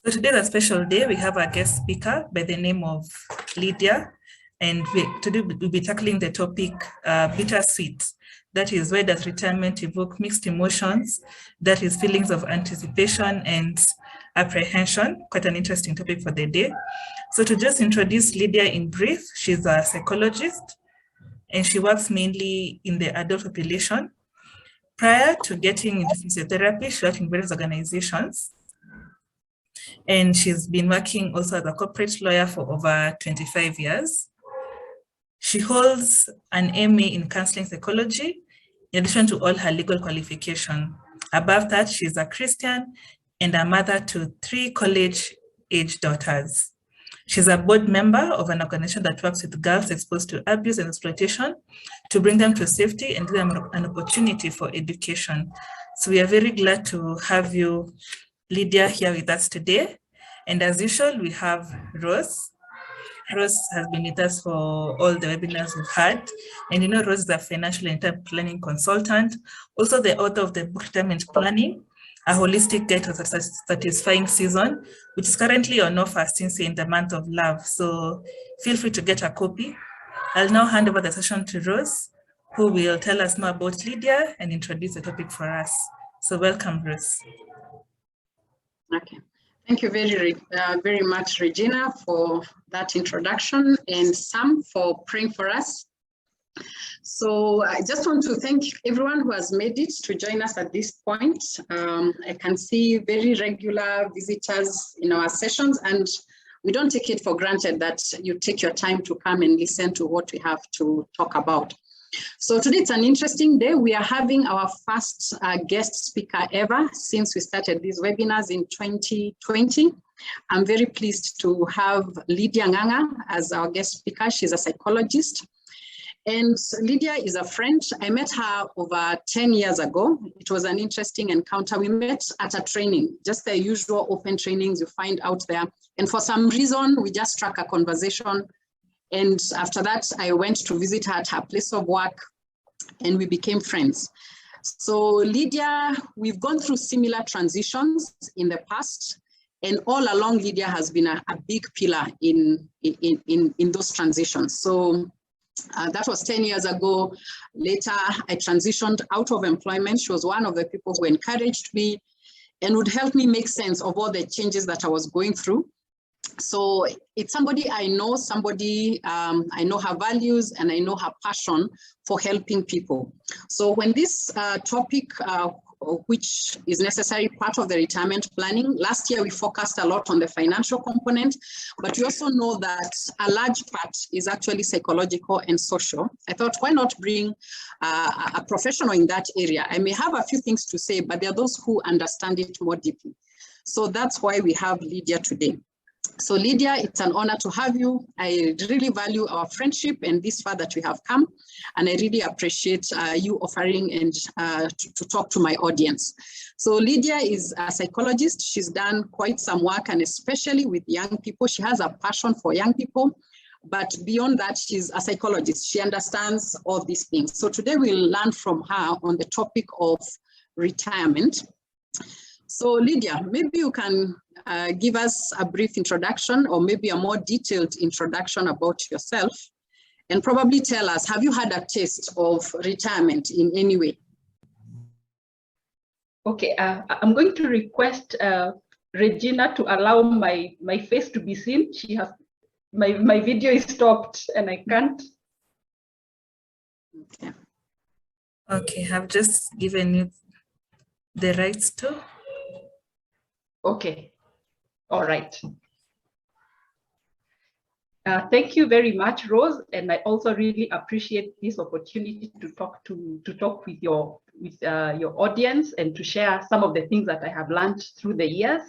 So today is a special day. We have a guest speaker by the name of Lydia, and today we'll be tackling the topic bittersweet. That is, why does retirement evoke mixed emotions? That is, feelings of anticipation and apprehension. Quite an interesting topic for the day. So to just introduce Lydia in brief, she's a psychologist and she works mainly in the adult population. Prior to getting into physiotherapy, she worked in various organizations. And she's been working also as a corporate lawyer for over 25 years. She holds an MA in counseling psychology, in addition to all her legal qualification. Above that, she's a Christian and a mother to 3 college-age daughters. She's a board member of an organization that works with girls exposed to abuse and exploitation to bring them to safety and give them an opportunity for education. So we are very glad to have you, Lydia, here with us today. And as usual, we have Rose. Rose has been with us for all the webinars we've had. And you know, Rose is a financial and time planning consultant, also the author of the book Retirement Planning, a holistic guide to a satisfying season, which is currently on offer since we're in the month of love. So feel free to get a copy. I'll now hand over the session to Rose, who will tell us more about Lydia and introduce the topic for us. So welcome, Rose. Okay. Thank you very much, Regina, for that introduction, and Sam for praying for us. So I just want to thank everyone who has made it to join us at this point. I can see very regular visitors in our sessions, and we don't take it for granted that you take your time to come and listen to what we have to talk about. So today it's an interesting day. We are having our first guest speaker ever since we started these webinars in 2020. I'm very pleased to have Lydia Nganga as our guest speaker. She's a psychologist. And Lydia is a friend. I met her over 10 years ago. It was an interesting encounter. We met at a training, just the usual open trainings you find out there. And for some reason, we just struck a conversation. And after that, I went to visit her at her place of work and we became friends. So Lydia, we've gone through similar transitions in the past, and all along Lydia has been a big pillar in those transitions. So that was 10 years ago. Later, I transitioned out of employment. She was one of the people who encouraged me and would help me make sense of all the changes that I was going through. So it's somebody I know, I know her values and I know her passion for helping people. So when this topic, which is necessary part of the retirement planning, last year we focused a lot on the financial component, but we also know that a large part is actually psychological and social. I thought, why not bring a professional in that area? I may have a few things to say, but there are those who understand it more deeply. So that's why we have Lydia today. So Lydia, it's an honor to have you. I really value our friendship and this far that we have come. And I really appreciate you offering and to talk to my audience. So Lydia is a psychologist. She's done quite some work, and especially with young people. She has a passion for young people. But beyond that, she's a psychologist. She understands all these things. So today we'll learn from her on the topic of retirement. So Lydia, maybe you can give us a brief introduction or maybe a more detailed introduction about yourself, and probably tell us, have you had a taste of retirement in any way? Okay, I'm going to request Regina to allow my face to be seen. She has, my video is stopped and I can't. Okay. Okay, I've just given you the rights to. Okay, all right. Thank you very much, Rose, and I also really appreciate this opportunity to talk with your audience and to share some of the things that I have learned through the years.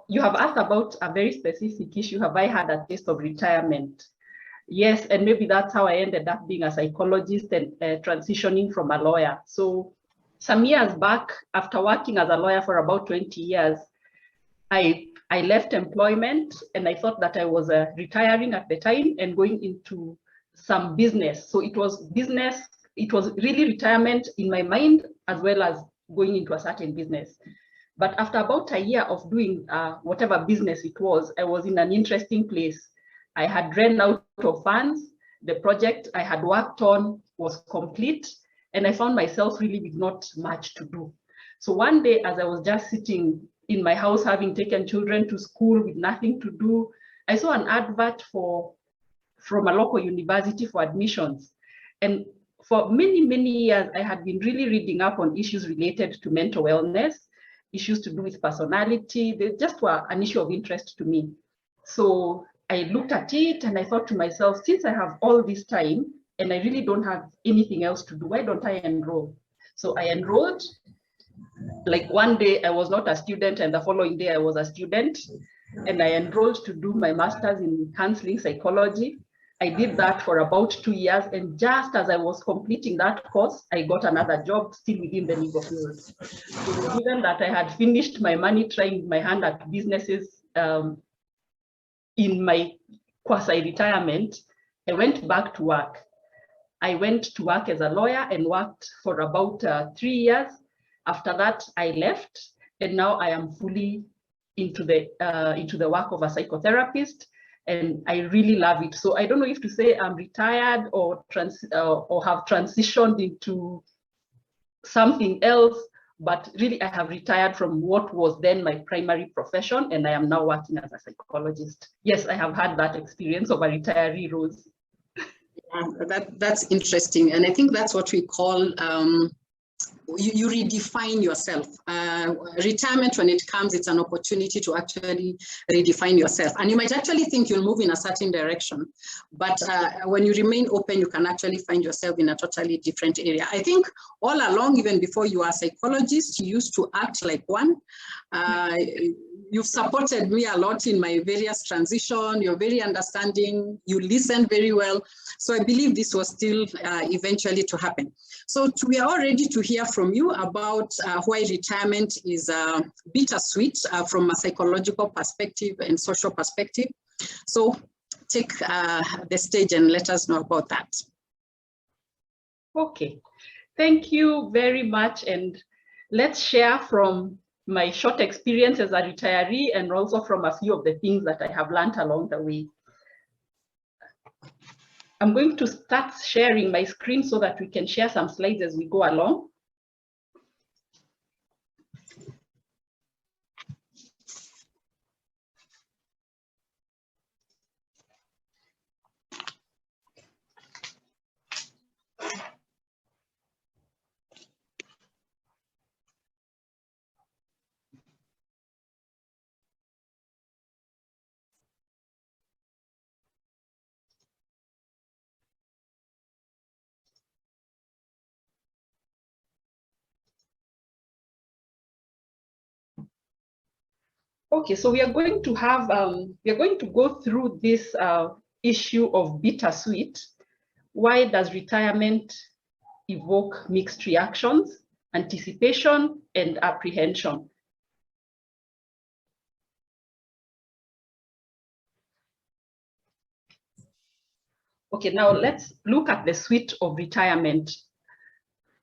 You have asked about a very specific issue. Have I had a taste of retirement? Yes, and maybe that's how I ended up being a psychologist and transitioning from a lawyer. So some years back, after working as a lawyer for about 20 years, I left employment and I thought that I was retiring at the time and going into some business. So it was business, it was really retirement in my mind, as well as going into a certain business. But after about a year of doing whatever business it was, I was in an interesting place. I had ran out of funds. The project I had worked on was complete, and I found myself really with not much to do. So one day, as I was just sitting in my house, having taken children to school with nothing to do, I saw an advert from a local university for admissions. And for many, many years, I had been really reading up on issues related to mental wellness, issues to do with personality. They just were an issue of interest to me. So I looked at it and I thought to myself, since I have all this time and I really don't have anything else to do, why don't I enroll? So I enrolled. Like one day I was not a student and the following day I was a student, and I enrolled to do my master's in counseling psychology. I did that for about 2 years, and just as I was completing that course, I got another job still within the legal field. So given that I had finished my money trying my hand at businesses in my quasi-retirement, I went back to work. I went to work as a lawyer and worked for about 3 years. After that, I left, and now I am fully into the work of a psychotherapist, and I really love it. So I don't know if to say I'm retired or have transitioned into something else, but really I have retired from what was then my primary profession, and I am now working as a psychologist. Yes, I have had that experience of a retiree, Rose. That's interesting, and I think that's what we call you redefine yourself. Retirement, when it comes, it's an opportunity to actually redefine yourself. And you might actually think you'll move in a certain direction, but when you remain open, you can actually find yourself in a totally different area. I think all along, even before you are a psychologist, you used to act like one. You've supported me a lot in my various transition. You're very understanding. You listen very well. So I believe this was still eventually to happen. So we are all ready to hear from you about why retirement is bittersweet from a psychological perspective and social perspective. So take the stage and let us know about that. Okay, thank you very much. And let's share from my short experience as a retiree and also from a few of the things that I have learned along the way. I'm going to start sharing my screen so that we can share some slides as we go along. Okay, so we are going to go through this issue of bittersweet. Why does retirement evoke mixed reactions, anticipation, and apprehension? Okay, now let's look at the sweet of retirement.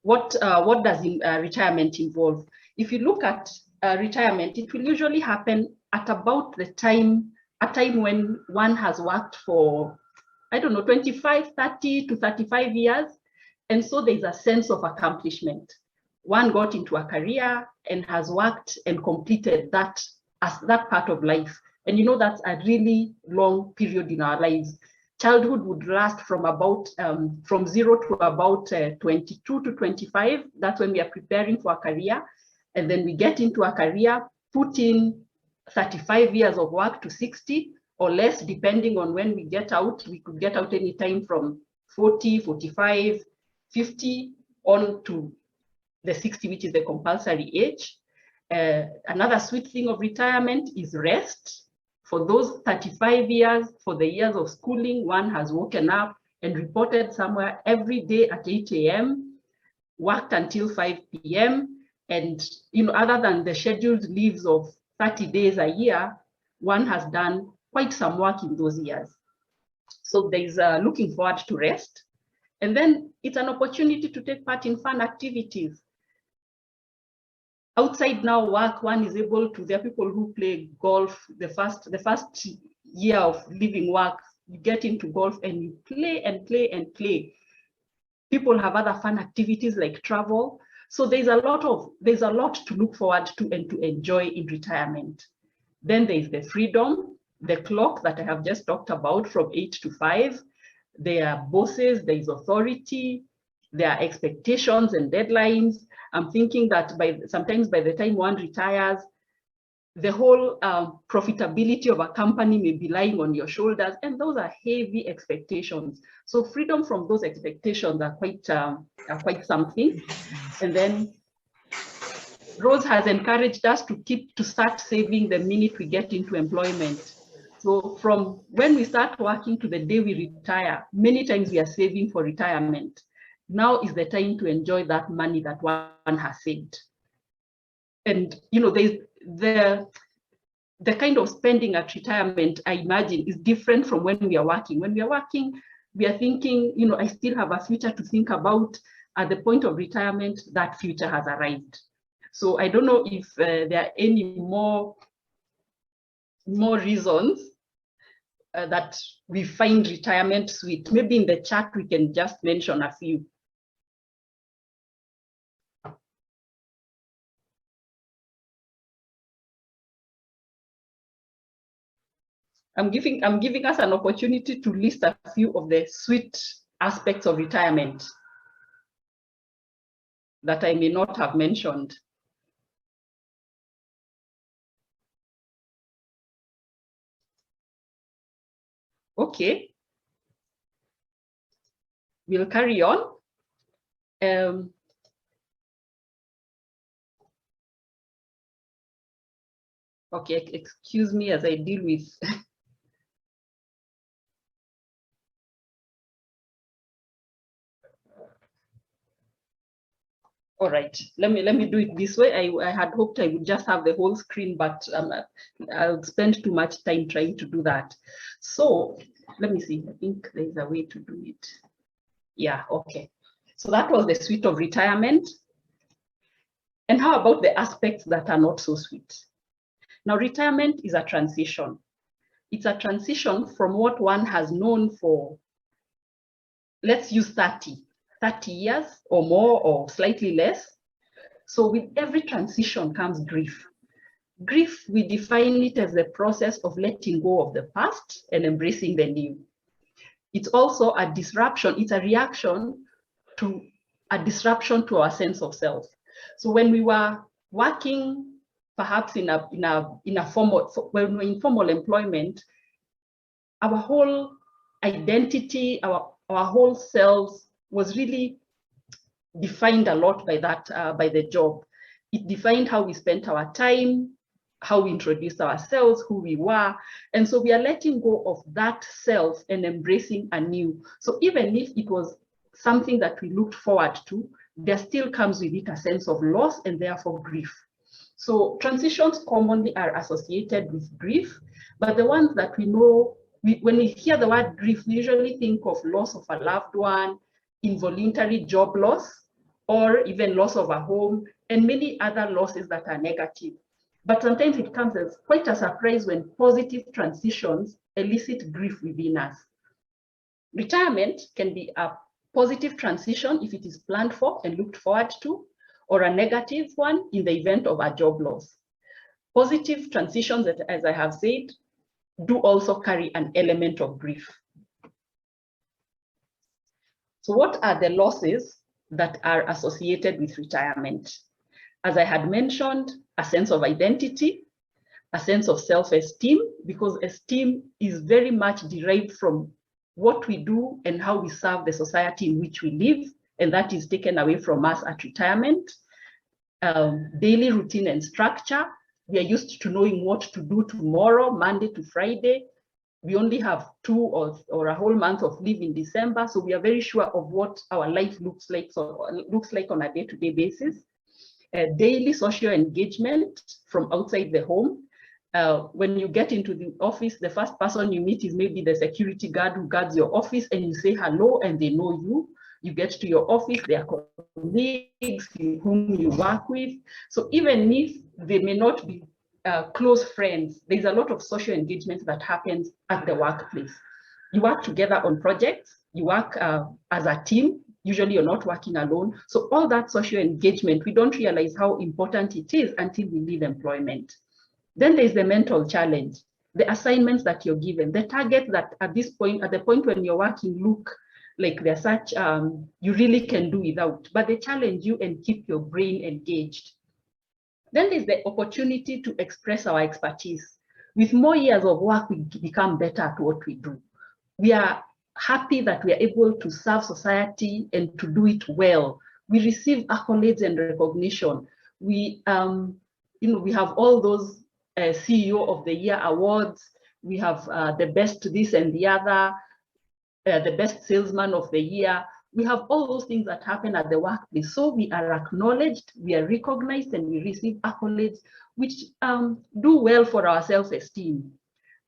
What does retirement involve? If you look at retirement, it will usually happen at about a time when one has worked for, I don't know, 25, 30 to 35 years. And so there's a sense of accomplishment. One got into a career and has worked and completed that as that part of life. And you know, that's a really long period in our lives. Childhood would last from about from 0 to about 22 to 25. That's when we are preparing for a career. And then we get into a career, put in 35 years of work to 60 or less, depending on when we get out. We could get out anytime from 40, 45, 50 on to the 60, which is the compulsory age. Another sweet thing of retirement is rest. For those 35 years, for the years of schooling, one has woken up and reported somewhere every day at 8 a.m., worked until 5 p.m., and you know, other than the scheduled leaves of 30 days a year, one has done quite some work in those years. So there's looking forward to rest. And then it's an opportunity to take part in fun activities. outside now work, one is able to, there are people who play golf, the first year of living work, you get into golf and you play and play and play. People have other fun activities like travel. So there's a lot to look forward to and to enjoy in retirement. Then there's the freedom, the clock that I have just talked about from 8 to 5. There are bosses, there is authority, there are expectations and deadlines. I'm thinking that sometimes by the time one retires, the whole profitability of a company may be lying on your shoulders, and those are heavy expectations. So freedom from those expectations are quite something. And then Rose has encouraged us to start saving the minute we get into employment. So from when we start working to the day we retire, many times we are saving for retirement. Now is the time to enjoy that money that one has saved. And there's the kind of spending at retirement, I imagine, is different from when we are working. When we are working, we are thinking, I still have a future to think about. At the point of retirement, that future has arrived. So I don't know if there are any more reasons that we find retirement sweet. Maybe in the chat, we can just mention a few. I'm giving us an opportunity to list a few of the sweet aspects of retirement that I may not have mentioned. Okay, we'll carry on. Okay, excuse me as I deal with all right, let me do it this way. I had hoped I would just have the whole screen, but I'll spend too much time trying to do that. So let me see, I think there's a way to do it. Yeah, okay. So that was the sweet of retirement. And how about the aspects that are not so sweet? Now, retirement is a transition. It's a transition from what one has known for, let's use 30 years or more or slightly less. So with every transition comes grief. Grief, we define it as the process of letting go of the past and embracing the new. It's also a disruption. It's a reaction to a disruption to our sense of self. So when we were working, perhaps in formal employment, our whole identity, our whole selves was really defined a lot by by the job. It defined how we spent our time, how we introduced ourselves, who we were. And so we are letting go of that self and embracing a new. So even if it was something that we looked forward to, there still comes with it a sense of loss and therefore grief. So transitions commonly are associated with grief, but the ones that we know, when we hear the word grief, we usually think of loss of a loved one, involuntary job loss, or even loss of a home, and many other losses that are negative. But sometimes it comes as quite a surprise when positive transitions elicit grief within us. Retirement can be a positive transition if it is planned for and looked forward to, or a negative one in the event of a job loss. Positive transitions, as I have said, do also carry an element of grief. So what are the losses that are associated with retirement? As I had mentioned, a sense of identity, a sense of self-esteem, because esteem is very much derived from what we do and how we serve the society in which we live, and that is taken away from us at retirement. Daily routine and structure. We are used to knowing what to do tomorrow, Monday to Friday. We only have 2 or a whole month of leave in December, so we are very sure of what our life looks like on a day-to-day basis. Daily social engagement from outside the home. When you get into the office, the first person you meet is maybe the security guard who guards your office, and you say hello and they know you. You get to your office, there are colleagues whom you work with. So even if they may not be close friends, there's a lot of social engagement that happens at the workplace. You work together on projects, you work as a team. Usually you're not working alone. So all that social engagement, we don't realize how important it is until we leave employment. Then there's the mental challenge, the assignments that you're given, the targets that at this point, at the point when you're working, look like they're such, you really can do without, but they challenge you and keep your brain engaged. Then there's the opportunity to express our expertise. With more years of work, we become better at what we do. We are happy that we are able to serve society and to do it well. We receive accolades and recognition. We, we have all those CEO of the Year awards. We have the best this and the other, the best salesman of the year. We have all those things that happen at the workplace. So we are acknowledged, we are recognized, and we receive accolades, which do well for our self-esteem.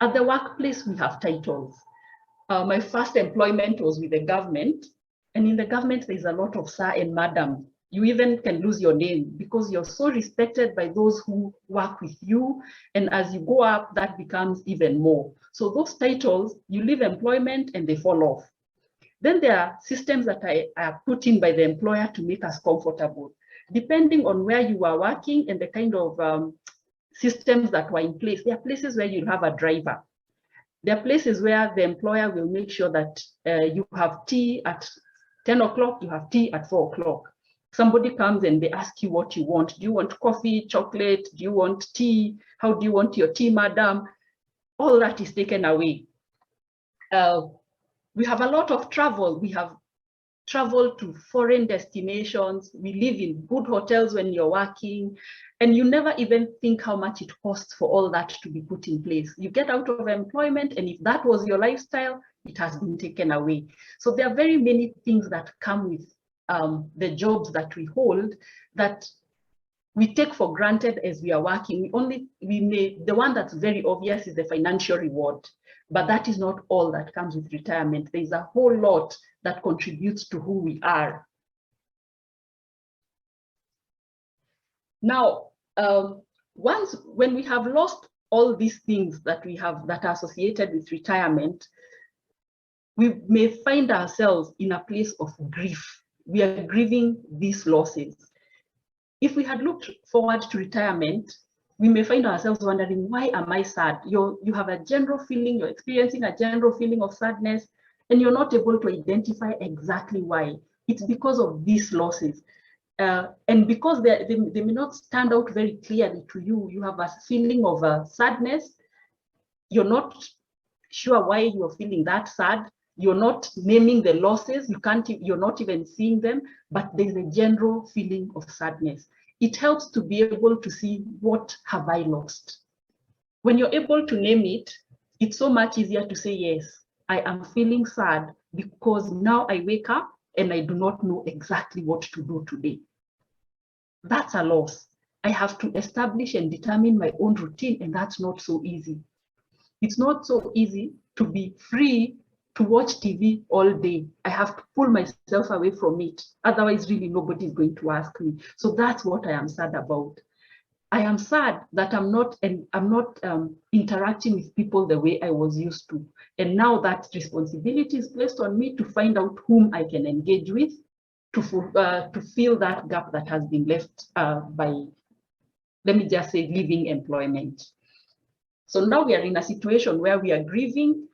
At the workplace, we have titles. My first employment was with the government, and in the government, there's a lot of sir and madam. You even can lose your name because you're so respected by those who work with you. And as you go up, that becomes even more. So those titles, you leave employment and they fall off. Then there are systems that are put in by the employer to make us comfortable. Depending on where you are working and the kind of systems that were in place, there are places where you have a driver. There are places where the employer will make sure that you have tea at 10 o'clock, you have tea at 4 o'clock. Somebody comes and they ask you what you want. Do you want coffee, chocolate? Do you want tea? How do you want your tea, madam? All that is taken away. We have a lot of travel. We have traveled to foreign destinations. We live in good hotels when you're working, and you never even think how much it costs for all that to be put in place. You get out of employment, and if that was your lifestyle, it has been taken away. So there are very many things that come with the jobs that we hold that we take for granted as we are working. The one that's very obvious is the financial reward, but that is not all that comes with retirement. There's a whole lot that contributes to who we are. Now, when we have lost all these things that we have that are associated with retirement, we may find ourselves in a place of grief. We are grieving these losses. If we had looked forward to retirement, we may find ourselves wondering, why am I sad? You have a general feeling, you're experiencing a general feeling of sadness, and you're not able to identify exactly why. It's because of these losses. And because they may not stand out very clearly to you, you have a feeling of sadness. You're not sure why you're feeling that sad. You're not naming the losses. You're not even seeing them, but there's a general feeling of sadness. It helps to be able to see, what have I lost? When you're able to name it, it's so much easier to say, yes, I am feeling sad because now I wake up and I do not know exactly what to do today. That's a loss. I have to establish and determine my own routine, and that's not so easy. It's not so easy to be free to watch TV all day. I have to pull myself away from it. Otherwise, really, nobody's going to ask me. So that's what I am sad about. I am sad that I'm not interacting with people the way I was used to. And now that responsibility is placed on me to find out whom I can engage with to fill that gap that has been left by, let me just say, leaving employment. So now we are in a situation where we are grieving,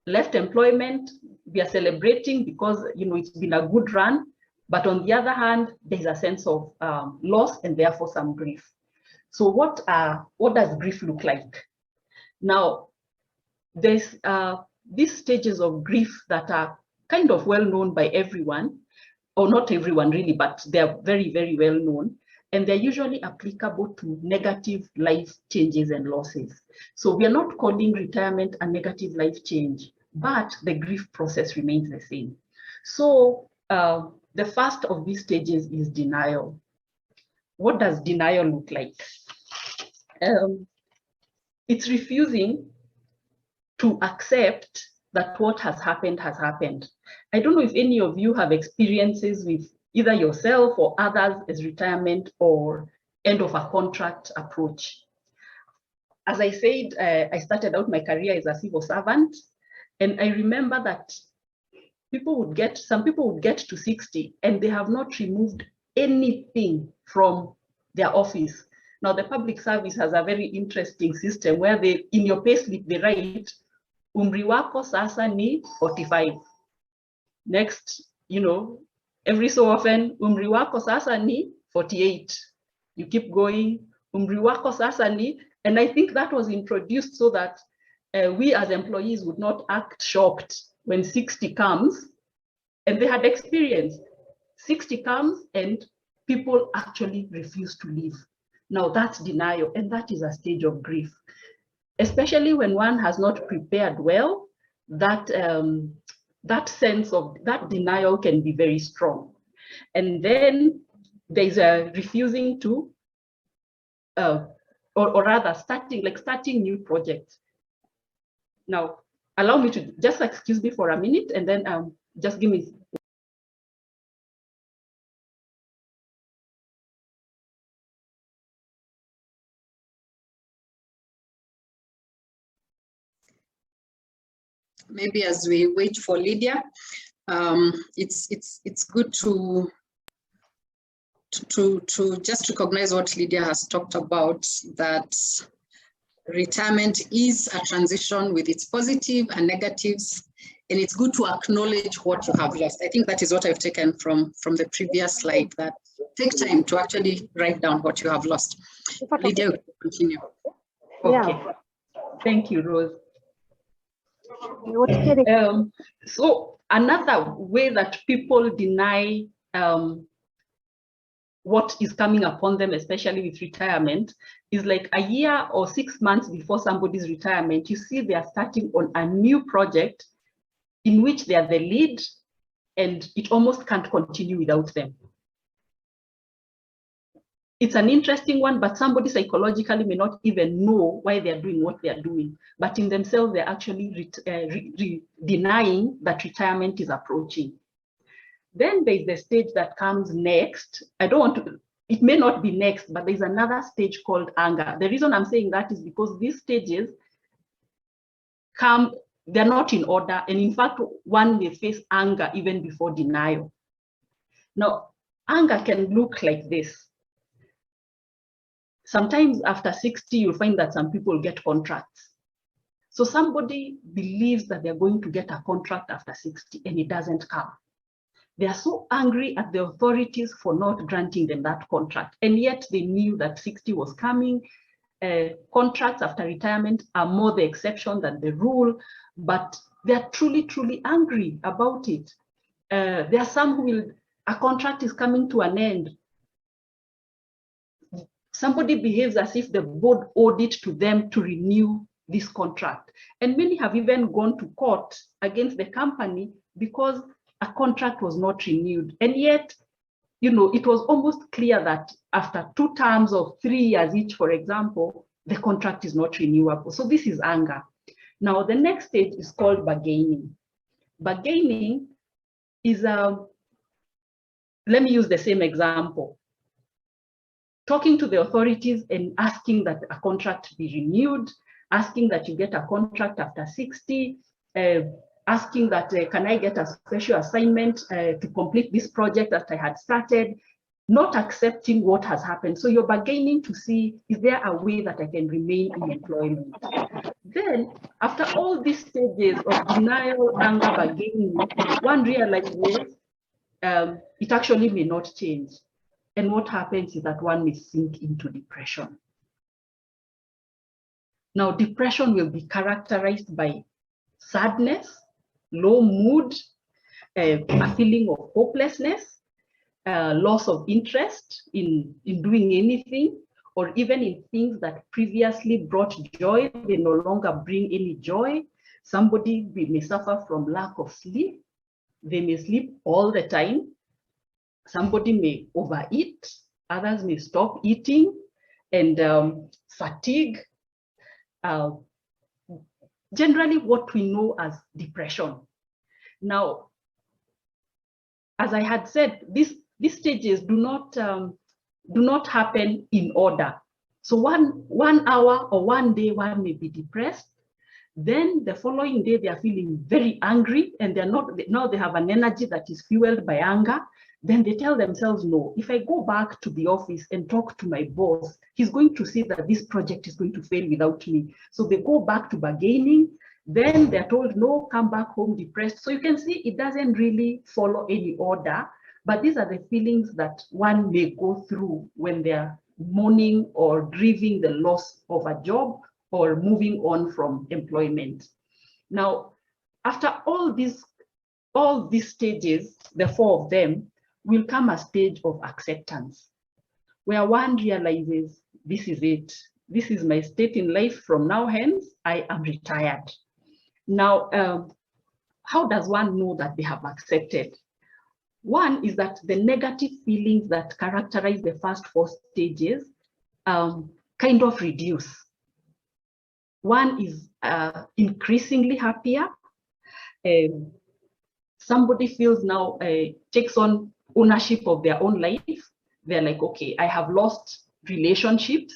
left employment, we are celebrating because it's been a good run, but on the other hand, there's a sense of loss and therefore some grief. So what does grief look like? Now, there's these stages of grief that are kind of well known by everyone, or not everyone really, but they're very, very well known. And they're usually applicable to negative life changes and losses. So we are not calling retirement a negative life change, but the grief process remains the same. So the first of these stages is denial. What does denial look like? It's refusing to accept that what has happened has happened. I don't know if any of you have experiences with either yourself or others as retirement or end of a contract approach. As I said, I started out my career as a civil servant, and I remember that some people would get to 60 and they have not removed anything from their office. Now, the public service has a very interesting system where they, in your payslip, they write, umri wako sasa ni 45. Next, every so often, umri wako sasa ni 48. You keep going, umri wako sasa ni, and I think that was introduced so that we as employees would not act shocked when 60 comes, and they had experience. 60 comes and people actually refuse to leave. Now that's denial, and that is a stage of grief. Especially when one has not prepared well, that sense of that denial can be very strong. And then there's a refusing to, or rather starting new projects. Now, allow me to just excuse me for a minute, and then just give me. Maybe as we wait for Lydia, it's good to just recognize what Lydia has talked about, that retirement is a transition with its positive and negatives, and it's good to acknowledge what you have lost. I think that is what I've taken from the previous slide, that take time to actually write down what you have lost. Lydia, continue. Okay. Yeah. Thank you, Rose. So another way that people deny what is coming upon them, especially with retirement, is like a year or 6 months before somebody's retirement, you see they are starting on a new project in which they are the lead and it almost can't continue without them. It's an interesting one, but somebody psychologically may not even know why they're doing what they're doing. But in themselves, they're actually denying that retirement is approaching. Then there's the stage that comes next. It may not be next, but there's another stage called anger. The reason I'm saying that is because these stages they're not in order. And in fact, one may face anger even before denial. Now, anger can look like this. Sometimes after 60, you'll find that some people get contracts. So somebody believes that they're going to get a contract after 60 and it doesn't come. They are so angry at the authorities for not granting them that contract. And yet they knew that 60 was coming. Contracts after retirement are more the exception than the rule, but they're truly, truly angry about it. There are some who a contract is coming to an end. Somebody behaves as if the board owed it to them to renew this contract. And many have even gone to court against the company because a contract was not renewed. And yet, it was almost clear that after 2 terms of 3 years each, for example, the contract is not renewable. So this is anger. Now, the next stage is called bargaining. Bargaining is, let me use the same example. Talking to the authorities and asking that a contract be renewed, asking that you get a contract after 60, asking that can I get a special assignment to complete this project that I had started, not accepting what has happened. So you're bargaining to see, is there a way that I can remain in employment? Then, after all these stages of denial, anger, bargaining, one realizes it actually may not change. And what happens is that one may sink into depression. Now, depression will be characterized by sadness, low mood, a feeling of hopelessness, loss of interest in doing anything, or even in things that previously brought joy, they no longer bring any joy. Somebody may suffer from lack of sleep. They may sleep all the time. Somebody may overeat, others may stop eating, and fatigue. generally what we know as depression. Now, as I had said, these stages do not happen in order. So one hour or one day, one may be depressed. Then the following day, they are feeling very angry, and now they have an energy that is fueled by anger. Then they tell themselves, no, if I go back to the office and talk to my boss, he's going to see that this project is going to fail without me. So they go back to bargaining. Then they're told, no, come back home depressed. So you can see it doesn't really follow any order, but these are the feelings that one may go through when they're mourning or grieving the loss of a job or moving on from employment. Now, after all these stages, the 4 of them, will come a stage of acceptance, where one realizes, this is it. This is my state in life from now hence, I am retired. Now, how does one know that they have accepted? One is that the negative feelings that characterize the first 4 stages kind of reduce. One is increasingly happier. Somebody feels now, takes on ownership of their own life. They're like, okay, I have lost relationships.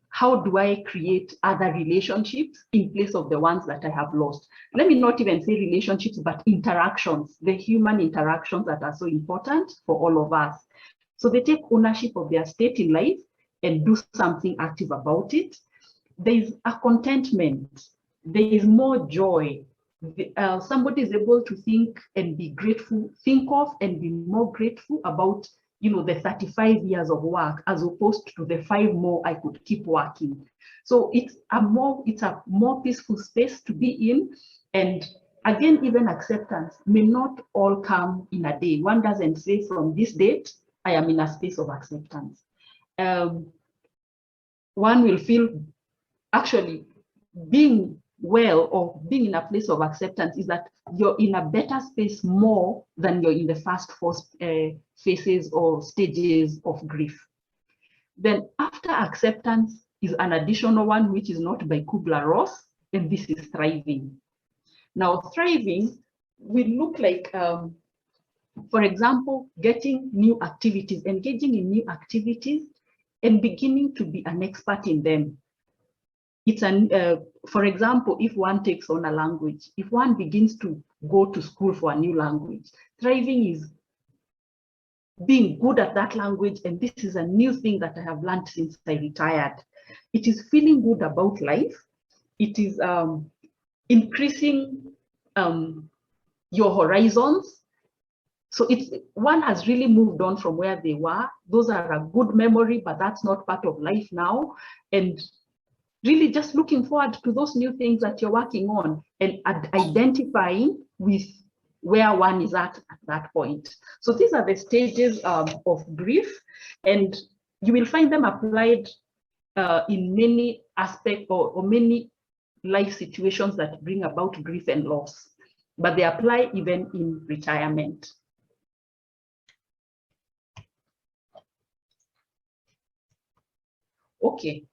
How do I create other relationships in place of the ones that I have lost? Let me not even say relationships, but interactions, the human interactions that are so important for all of us. So they take ownership of their state in life and do something active about it. There is a contentment. There is more joy. Somebody is able to think and be grateful, think of and be more grateful about, the 35 years of work as opposed to the 5 more I could keep working. So it's a more peaceful space to be in. And again, even acceptance may not all come in a day. One doesn't say from this date, I am in a space of acceptance. One will feel actually being well or being in a place of acceptance is that you're in a better space more than you're in the first 4 phases or stages of grief. Then after acceptance is an additional one, which is not by Kubler-Ross, and this is thriving. Now, thriving will look like, for example, getting new activities, engaging in new activities, and beginning to be an expert in them. It's for example, if one takes on a language, if one begins to go to school for a new language, thriving is being good at that language, and this is a new thing that I have learned since I retired. It is feeling good about life. It is increasing your horizons. So one has really moved on from where they were. Those are a good memory, but that's not part of life now. And really just looking forward to those new things that you're working on and identifying with where one is at that point. So these are the stages of grief, and you will find them applied in many aspects or many life situations that bring about grief and loss, but they apply even in retirement. Okay.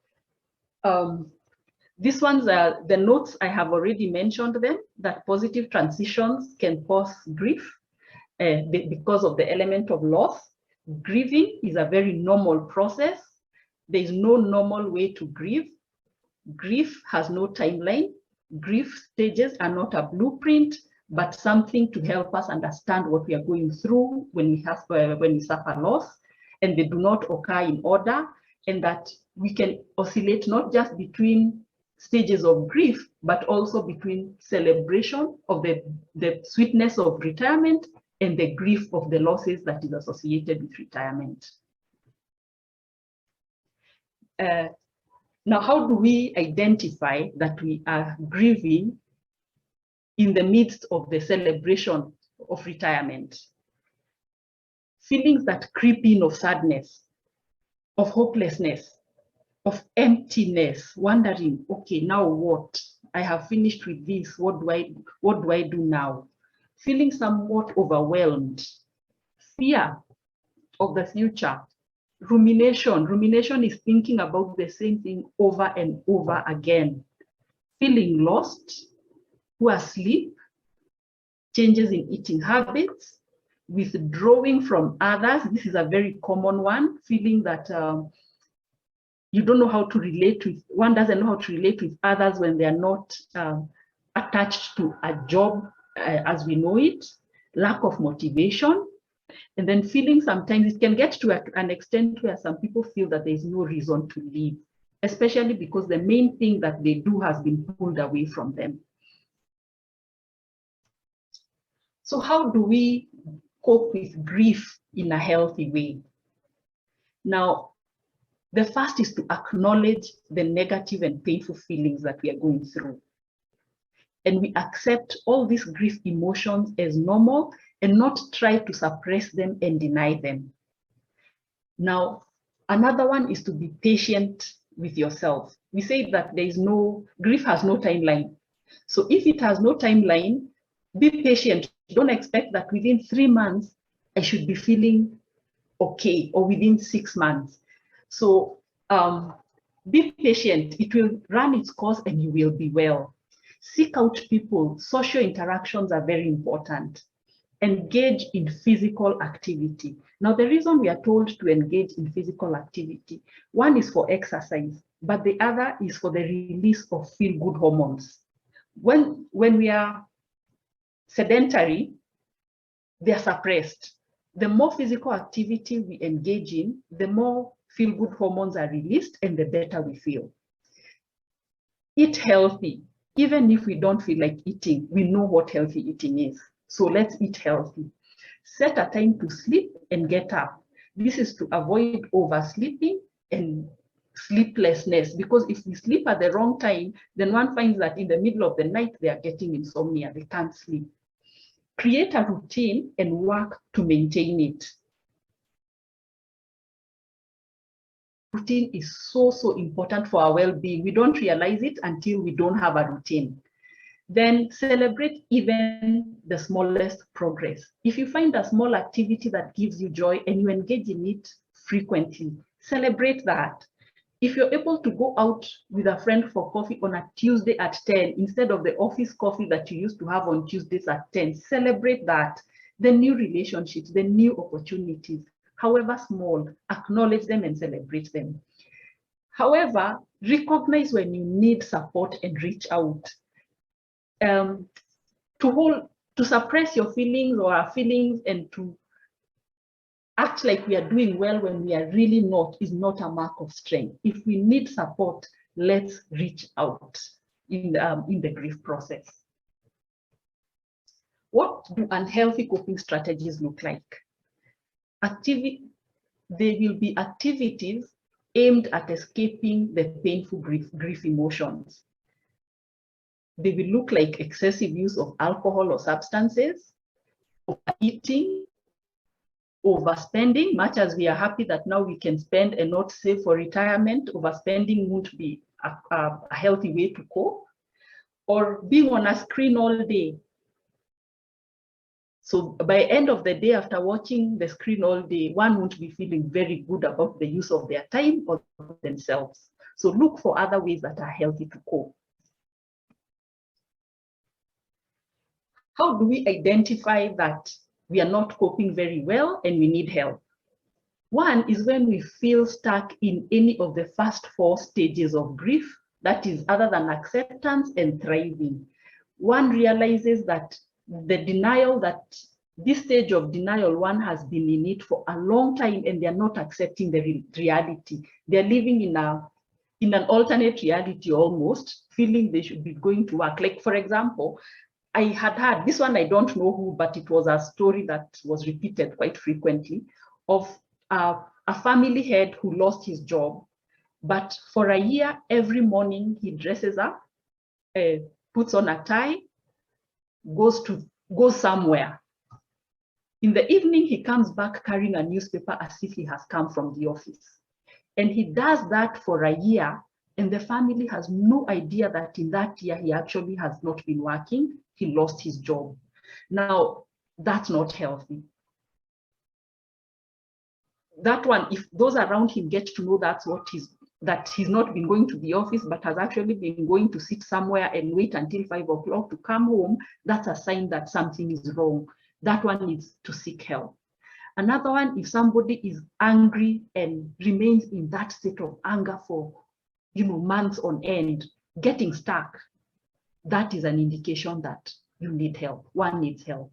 These ones are the notes. I have already mentioned them, that positive transitions can cause grief because of the element of loss. Grieving is a very normal process. There is no normal way to grieve. Grief has no timeline. Grief stages are not a blueprint, but something to help us understand what we are going through when we suffer loss, and they do not occur in order, and that we can oscillate not just between stages of grief, but also between celebration of the sweetness of retirement and the grief of the losses that is associated with retirement. Now, how do we identify that we are grieving in the midst of the celebration of retirement? Feelings that creep in of sadness, of hopelessness, of emptiness, wondering, okay, now what? I have finished with this. What do I do now? Feeling somewhat overwhelmed. Fear of the future. Rumination. Rumination is thinking about the same thing over and over again. Feeling lost. poor sleep, changes in eating habits, withdrawing from others. This is a very common one, feeling that you don't know how to relate with, one doesn't know how to relate with others when they are not attached to a job as we know it, lack of motivation, and then feeling sometimes it can get to an extent where some people feel that there's no reason to live, especially because the main thing that they do has been pulled away from them. So how do we cope with grief in a healthy way? Now, the first is to acknowledge the negative and painful feelings that we are going through. And we accept all these grief emotions as normal and not try to suppress them and deny them. Now, another one is to be patient with yourself. We say that grief has no timeline. So if it has no timeline, be patient. Don't expect that within 3 months, I should be feeling okay, or within 6 months. So be patient. It will run its course and you will be well. Seek out people. Social interactions are very important. Engage in physical activity. Now, the reason we are told to engage in physical activity, one is for exercise, but the other is for the release of feel-good hormones. When we are sedentary, they are suppressed. The more physical activity we engage in, the more feel-good hormones are released and the better we feel. Eat healthy. Even if we don't feel like eating, we know what healthy eating is. So let's eat healthy. Set a time to sleep and get up. This is to avoid oversleeping and sleeplessness, because if we sleep at the wrong time, then one finds that in the middle of the night, they are getting insomnia, they can't sleep. Create a routine and work to maintain it. Routine is so important for our well-being. We don't realize it until we don't have a routine. Then celebrate even the smallest progress. If you find a small activity that gives you joy and you engage in it frequently, celebrate that. If you're able to go out with a friend for coffee on a Tuesday at 10, instead of the office coffee that you used to have on Tuesdays at 10, celebrate that. The new relationships, the new opportunities, however small, acknowledge them and celebrate them. However, recognize when you need support and reach out. To suppress your feelings or our feelings and to act like we are doing well when we are really not is not a mark of strength. If we need support, let's reach out in the grief process. What do unhealthy coping strategies look like? They will be activities aimed at escaping the painful grief emotions. They will look like excessive use of alcohol or substances, overeating, overspending. Much as we are happy that now we can spend and not save for retirement, overspending won't be a healthy way to cope. Or being on a screen all day. So by end of the day, after watching the screen all day, one won't be feeling very good about the use of their time or themselves. So look for other ways that are healthy to cope. How do we identify that we are not coping very well and we need help? One is when we feel stuck in any of the first 4 stages of grief, that is other than acceptance and thriving. One realizes that the denial, that this stage of denial, one has been in it for a long time and they're not accepting the reality. They're living in an alternate reality almost, feeling they should be going to work. Like, for example, I had heard, this one I don't know who, but it was a story that was repeated quite frequently, of a family head who lost his job. But for a year, every morning he dresses up, puts on a tie, goes somewhere. In the evening, he comes back carrying a newspaper as if he has come from the office. And he does that for a year, and the family has no idea that in that year, he actually has not been working. He lost his job. Now, that's not healthy. That one, if those around him get to know that's what that he's not been going to the office, but has actually been going to sit somewhere and wait until 5 o'clock to come home, that's a sign that something is wrong. That one needs to seek help. Another one, if somebody is angry and remains in that state of anger for, months on end, getting stuck, that is an indication that you need help. One needs help.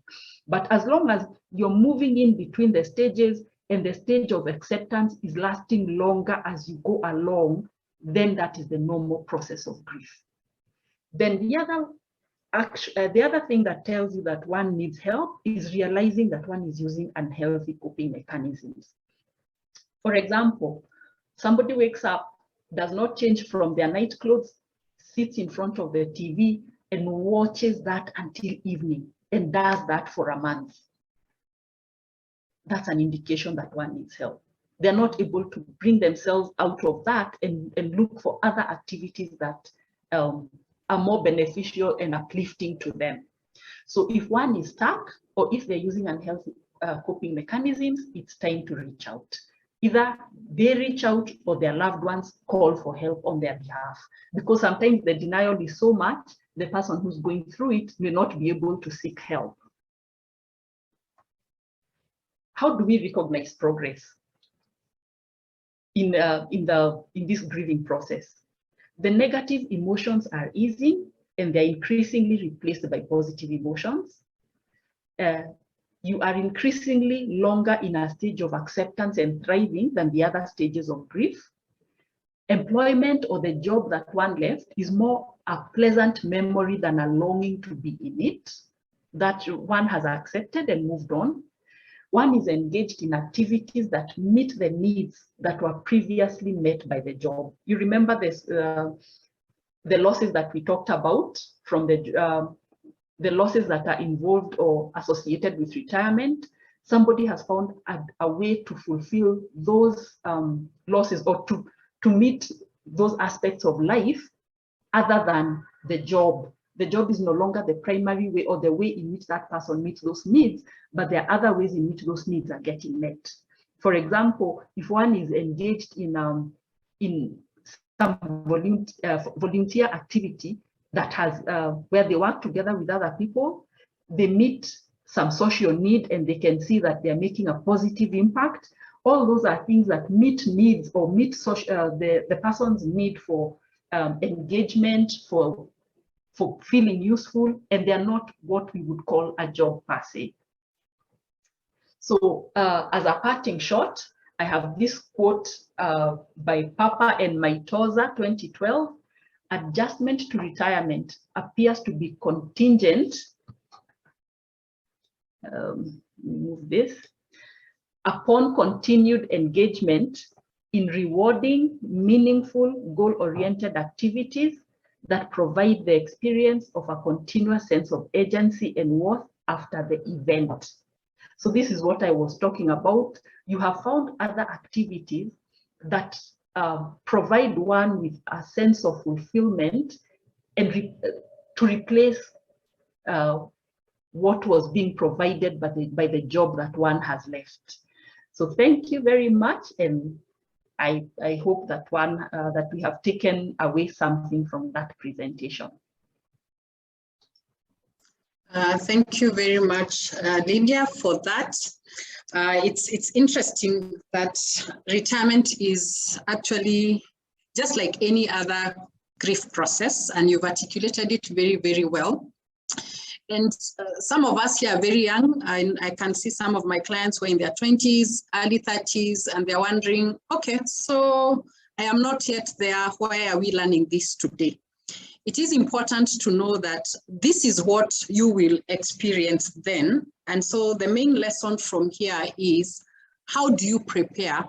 But as long as you're moving in between the stages and the stage of acceptance is lasting longer as you go along, then that is the normal process of grief. Then the other thing that tells you that one needs help is realizing that one is using unhealthy coping mechanisms. For example, somebody wakes up, does not change from their night clothes, sits in front of the TV and watches that until evening and does that for a month. That's an indication that one needs help. They're not able to bring themselves out of that and look for other activities that are more beneficial and uplifting to them. So if one is stuck or if they're using unhealthy coping mechanisms, it's time to reach out. Either they reach out or their loved ones call for help on their behalf, because sometimes the denial is so much, the person who's going through it may not be able to seek help. How do we recognize progress in this grieving process? The negative emotions are easing and they're increasingly replaced by positive emotions. You are increasingly longer in a stage of acceptance and thriving than the other stages of grief. Employment or the job that one left is more a pleasant memory than a longing to be in it, that one has accepted and moved on. One is engaged in activities that meet the needs that were previously met by the job. You remember this, the losses that we talked about from the losses that are involved or associated with retirement. Somebody has found a way to fulfill those losses or to meet those aspects of life other than the job. The job is no longer the primary way or the way in which that person meets those needs, but there are other ways in which those needs are getting met. For example, if one is engaged in some volunteer activity that has where they work together with other people, they meet some social need and they can see that they're making a positive impact. All those are things that meet needs or meet the person's need for engagement, for feeling useful, and they're not what we would call a job per se. So as a parting shot, I have this quote by Papa and Maitosa, 2012. Adjustment to retirement appears to be contingent, move this, upon continued engagement in rewarding, meaningful, goal-oriented activities that provide the experience of a continuous sense of agency and worth after the event. So this is what I was talking about. You have found other activities that provide one with a sense of fulfillment and to replace what was being provided by the job that one has left. So thank you very much, and I hope that that we have taken away something from that presentation. Thank you very much, Lydia, for that. It's interesting that retirement is actually just like any other grief process, and you've articulated it very, very well. And some of us here are very young. I can see some of my clients who are in their 20s, early 30s, and they're wondering, okay, so I am not yet there. Why are we learning this today? It is important to know that this is what you will experience then. And so the main lesson from here is, how do you prepare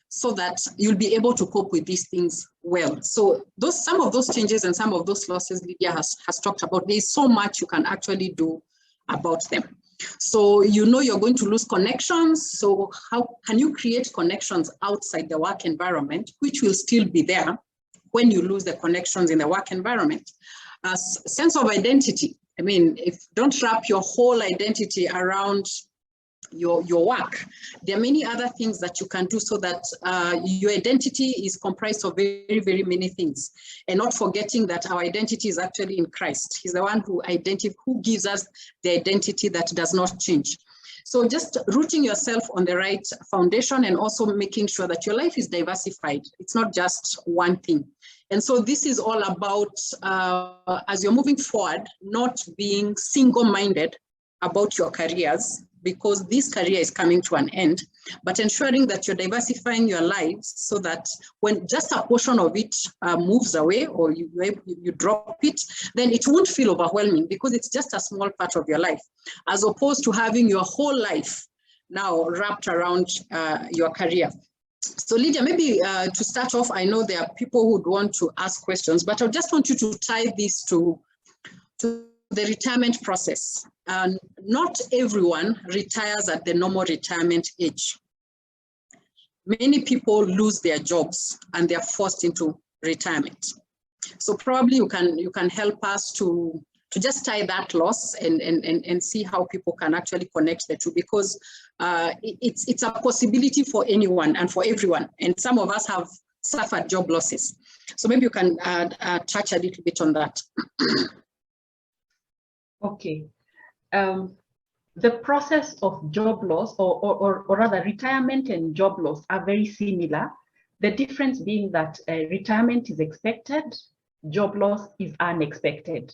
so that you'll be able to cope with these things well? So some of those changes and some of those losses Lydia has talked about, there's so much you can actually do about them. So you know you're going to lose connections. So how can you create connections outside the work environment, which will still be there when you lose the connections in the work environment? A sense of identity. I mean, don't wrap your whole identity around your work. There are many other things that you can do so that your identity is comprised of very, very many things. And not forgetting that our identity is actually in Christ. He's the one who gives us the identity that does not change. So just rooting yourself on the right foundation and also making sure that your life is diversified. It's not just one thing. And so this is all about, as you're moving forward, not being single-minded about your careers, because this career is coming to an end, but ensuring that you're diversifying your lives so that when just a portion of it moves away or you drop it, then it won't feel overwhelming because it's just a small part of your life, as opposed to having your whole life now wrapped around your career. So Lydia, maybe to start off, I know there are people who would want to ask questions, but I just want you to tie this to the retirement process. Not everyone retires at the normal retirement age. Many people lose their jobs and they're forced into retirement. So probably you can help us to just tie that loss and see how people can actually connect the two, because it's a possibility for anyone and for everyone. And some of us have suffered job losses. So maybe you can touch a little bit on that. Okay. The process of job loss or rather retirement and job loss are very similar. The difference being that retirement is expected, job loss is unexpected.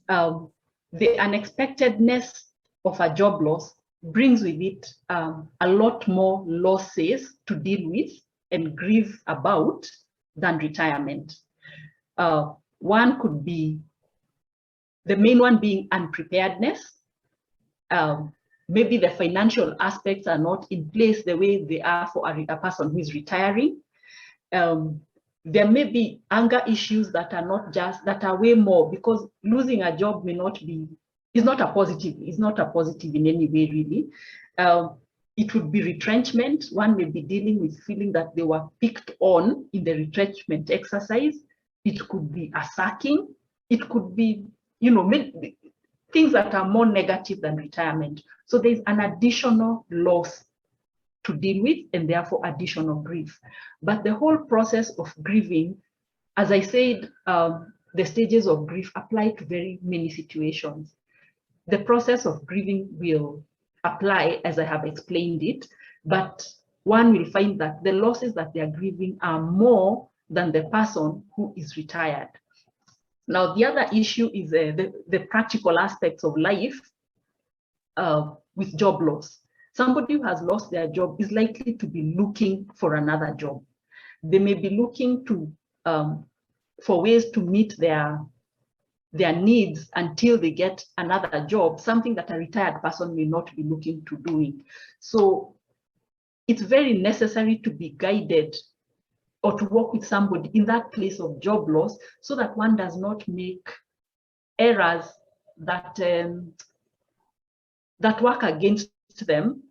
The unexpectedness of a job loss brings with it a lot more losses to deal with and grieve about than retirement. One could be, the main one being unpreparedness. Maybe the financial aspects are not in place the way they are for a person who is retiring. There may be anger issues that are not just, that are way more, because losing a job may not be, is not a positive in any way really. It would be retrenchment. One may be dealing with feeling that they were picked on in the retrenchment exercise. It could be a sacking. It could be, things that are more negative than retirement. So there's an additional loss to deal with and therefore additional grief. But the whole process of grieving, as I said, the stages of grief apply to very many situations. The process of grieving will apply as I have explained it, but one will find that the losses that they are grieving are more than the person who is retired. Now, the other issue is the practical aspects of life with job loss. Somebody who has lost their job is likely to be looking for another job. They may be looking for ways to meet their needs until they get another job, something that a retired person may not be looking to doing. So it's very necessary to be guided or to work with somebody in that place of job loss so that one does not make errors that that work against them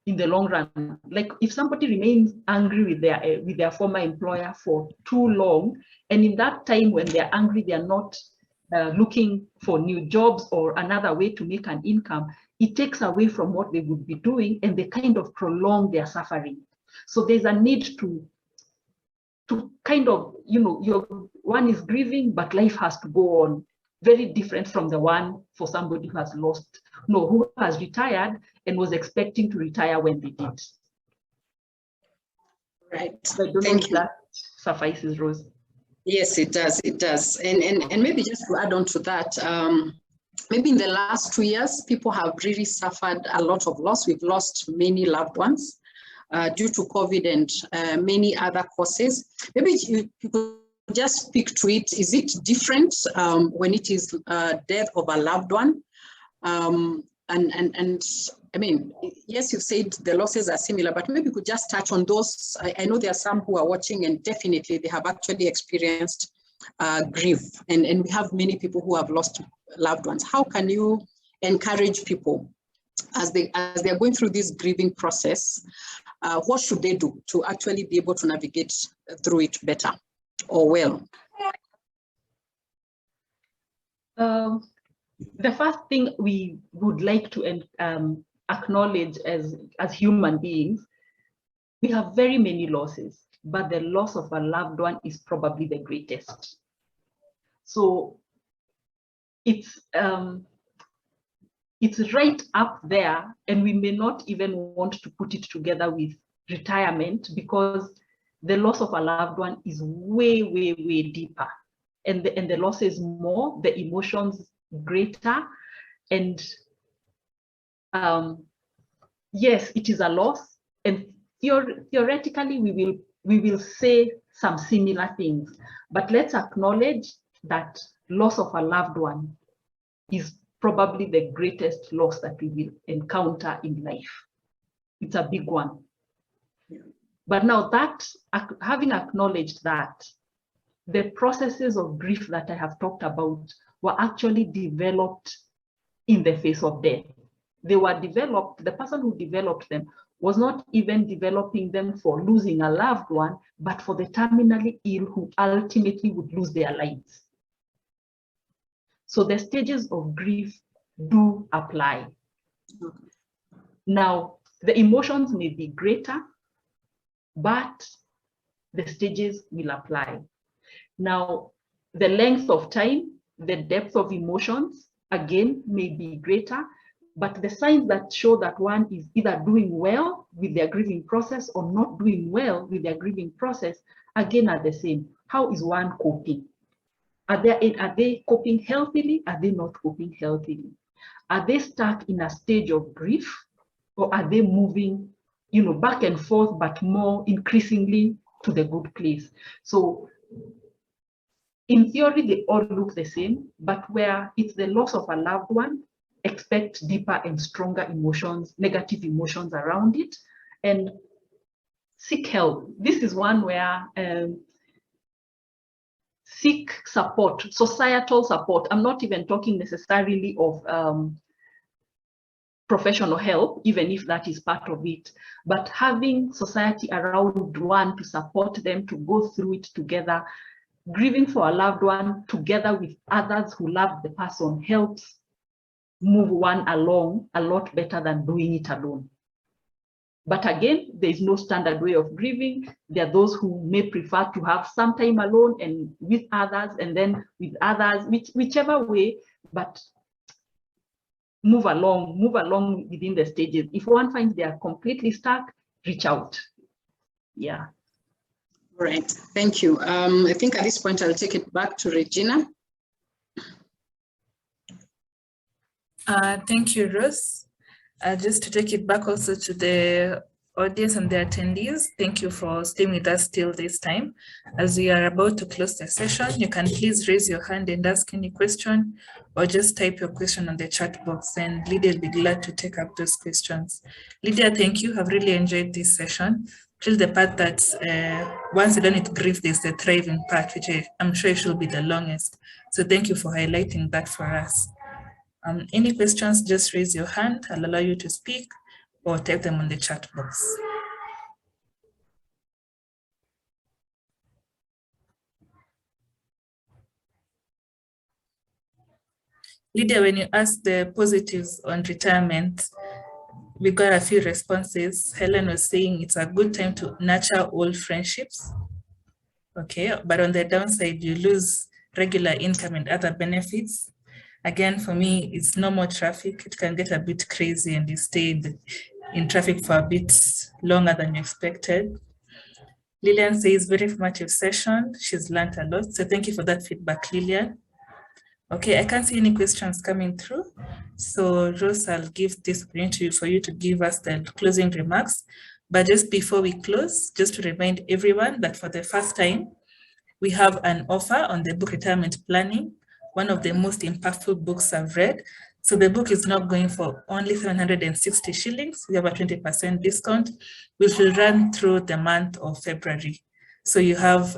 in the long run. Like if somebody remains angry with their former employer for too long, and in that time when they're angry, they're not looking for new jobs or another way to make an income, it takes away from what they would be doing and they kind of prolong their suffering. So there's a need to kind of, one is grieving, but life has to go on. Very different from the one for somebody who has who has retired and was expecting to retire when they did. Right. So I don't know if that suffices, Rose. Yes, it does. It does. And maybe just to add on to that, maybe in the last 2 years, people have really suffered a lot of loss. We've lost many loved ones due to COVID and many other causes. Maybe you could just speak to it. Is it different when it is death of a loved one? And I mean, yes, you said the losses are similar, but maybe you could just touch on those. I know there are some who are watching and definitely they have actually experienced grief. And we have many people who have lost loved ones. How can you encourage people as they are going through this grieving process? What should they do to actually be able to navigate through it better or well? The first thing we would like to acknowledge as human beings, we have very many losses, but the loss of a loved one is probably the greatest. So it's right up there, and we may not even want to put it together with retirement, because the loss of a loved one is way, way, way deeper, and the loss is more, the emotions greater, and yes, it is a loss, and theoretically we will say some similar things, but let's acknowledge that loss of a loved one is probably the greatest loss that we will encounter in life. It's a big one. Yeah. But now that, having acknowledged that, the processes of grief that I have talked about were actually developed in the face of death. They were developed, the person who developed them was not even developing them for losing a loved one, but for the terminally ill who ultimately would lose their lives. So the stages of grief do apply. Now, the emotions may be greater, but the stages will apply. Now, the length of time, the depth of emotions, again, may be greater, but the signs that show that one is either doing well with their grieving process or not doing well with their grieving process, again, are the same. How is one coping? Are they coping healthily? Are they not coping healthily? Are they stuck in a stage of grief, or are they moving, back and forth, but more increasingly to the good place? So in theory, they all look the same, but where it's the loss of a loved one, expect deeper and stronger emotions, negative emotions around it, and seek help. This is one where seek support, societal support. I'm not even talking necessarily of professional help, even if that is part of it, but having society around one to support them to go through it together. Grieving for a loved one together with others who love the person helps move one along a lot better than doing it alone. But again, there is no standard way of grieving. There are those who may prefer to have some time alone and with others, and then with others, whichever way, but move along within the stages. If one finds they are completely stuck, reach out. Yeah. Right, thank you. I think at this point, I'll take it back to Regina. Thank you, Rose. Just to take it back also to the audience and the attendees, thank you for staying with us till this time. As we are about to close the session, you can please raise your hand and ask any question, or just type your question on the chat box, and Lydia will be glad to take up those questions. Lydia, thank you. I've really enjoyed this session. Till the part that once you're done with grief, there's the thriving part, which I'm sure it should be the longest. So thank you for highlighting that for us. Any questions, just raise your hand. I'll allow you to speak, or type them on the chat box. Lydia, when you asked the positives on retirement, we got a few responses. Helen was saying it's a good time to nurture old friendships. Okay, but on the downside, you lose regular income and other benefits. Again, for me, it's no more traffic. It can get a bit crazy and you stay in traffic for a bit longer than you expected. Lillian says, very informative session. She's learned a lot. So thank you for that feedback, Lillian. Okay, I can't see any questions coming through. So Rose, I'll give this opportunity for you to give us the closing remarks. But just before we close, just to remind everyone that for the first time, we have an offer on the book Retirement Planning, one of the most impactful books I've read. So the book is not going for only 760 shillings. We have a 20% discount, which will run through the month of February. So you have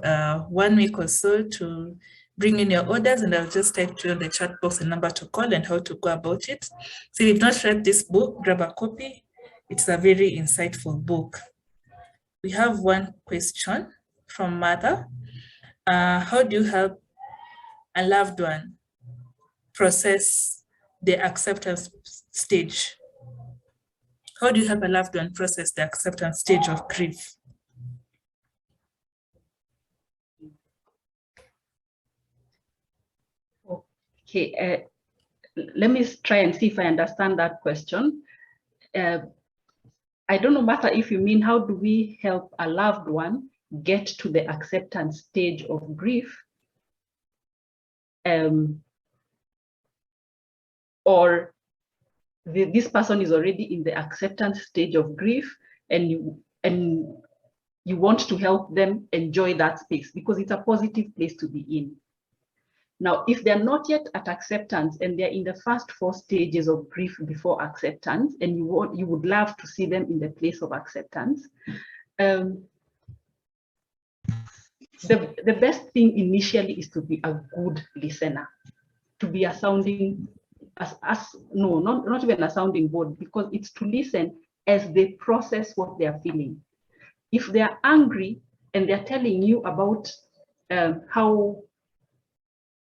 1 week or so to bring in your orders, and I'll just type to you on the chat box the number to call and how to go about it. So if you've not read this book, grab a copy. It's a very insightful book. We have one question from Mother. How do you help a loved one process the acceptance stage? How do you help a loved one process the acceptance stage of grief? Okay, let me try and see if I understand that question. I don't know, Martha, if you mean how do we help a loved one get to the acceptance stage of grief? Or this person is already in the acceptance stage of grief, and you want to help them enjoy that space because it's a positive place to be in. Now, if they're not yet at acceptance and they're in the first 4 stages of grief before acceptance, and you would love to see them in the place of acceptance, the best thing initially is to be a good listener, to be a sounding, not even a sounding board, because it's to listen as they process what they are feeling. If they're angry and they're telling you about how,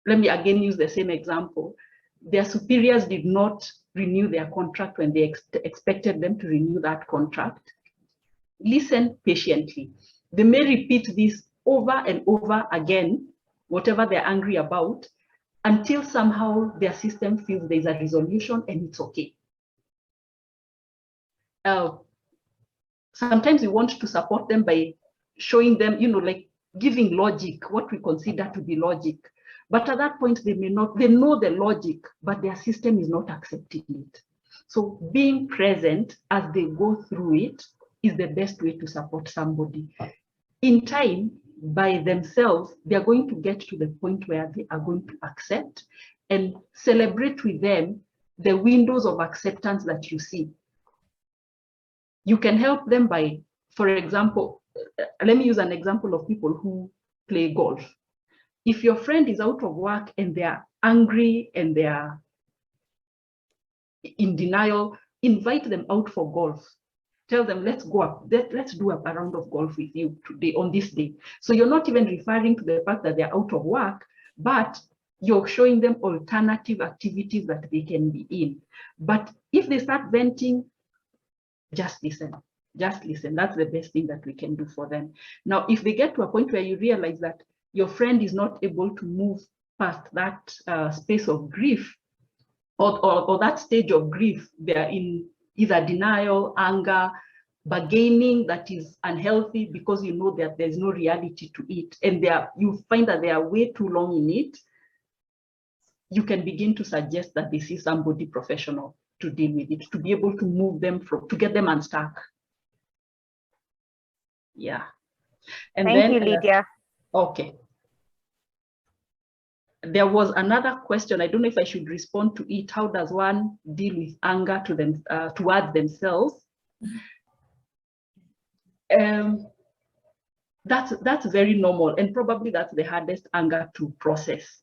let me again use the same example, their superiors did not renew their contract when they expected them to renew that contract. Listen patiently. They may repeat this over and over again, whatever they're angry about, until somehow their system feels there's a resolution and it's okay. Sometimes we want to support them by showing them, like giving logic, what we consider to be logic. But at that point, they know the logic, but their system is not accepting it. So being present as they go through it is the best way to support somebody. In time, by themselves, they are going to get to the point where they are going to accept and celebrate with them the windows of acceptance that you see. You can help them by, for example, let me use an example of people who play golf. If your friend is out of work and they are angry and they are in denial, invite them out for golf. Tell them, let's go up, let's do a round of golf with you today, on this day. So you're not even referring to the fact that they're out of work, but you're showing them alternative activities that they can be in. But if they start venting, just listen. Just listen. That's the best thing that we can do for them. Now, if they get to a point where you realize that your friend is not able to move past that space of grief, or that stage of grief, they're in either denial, anger, bargaining that is unhealthy because you know that there's no reality to it, and you find that they are way too long in it, you can begin to suggest that they see somebody professional to deal with it, to be able to move them to get them unstuck. Yeah. And Thank you, Lydia. Okay. There was another question. I don't know if I should respond to it. How does one deal with anger towards themselves? That's very normal, and probably that's the hardest anger to process.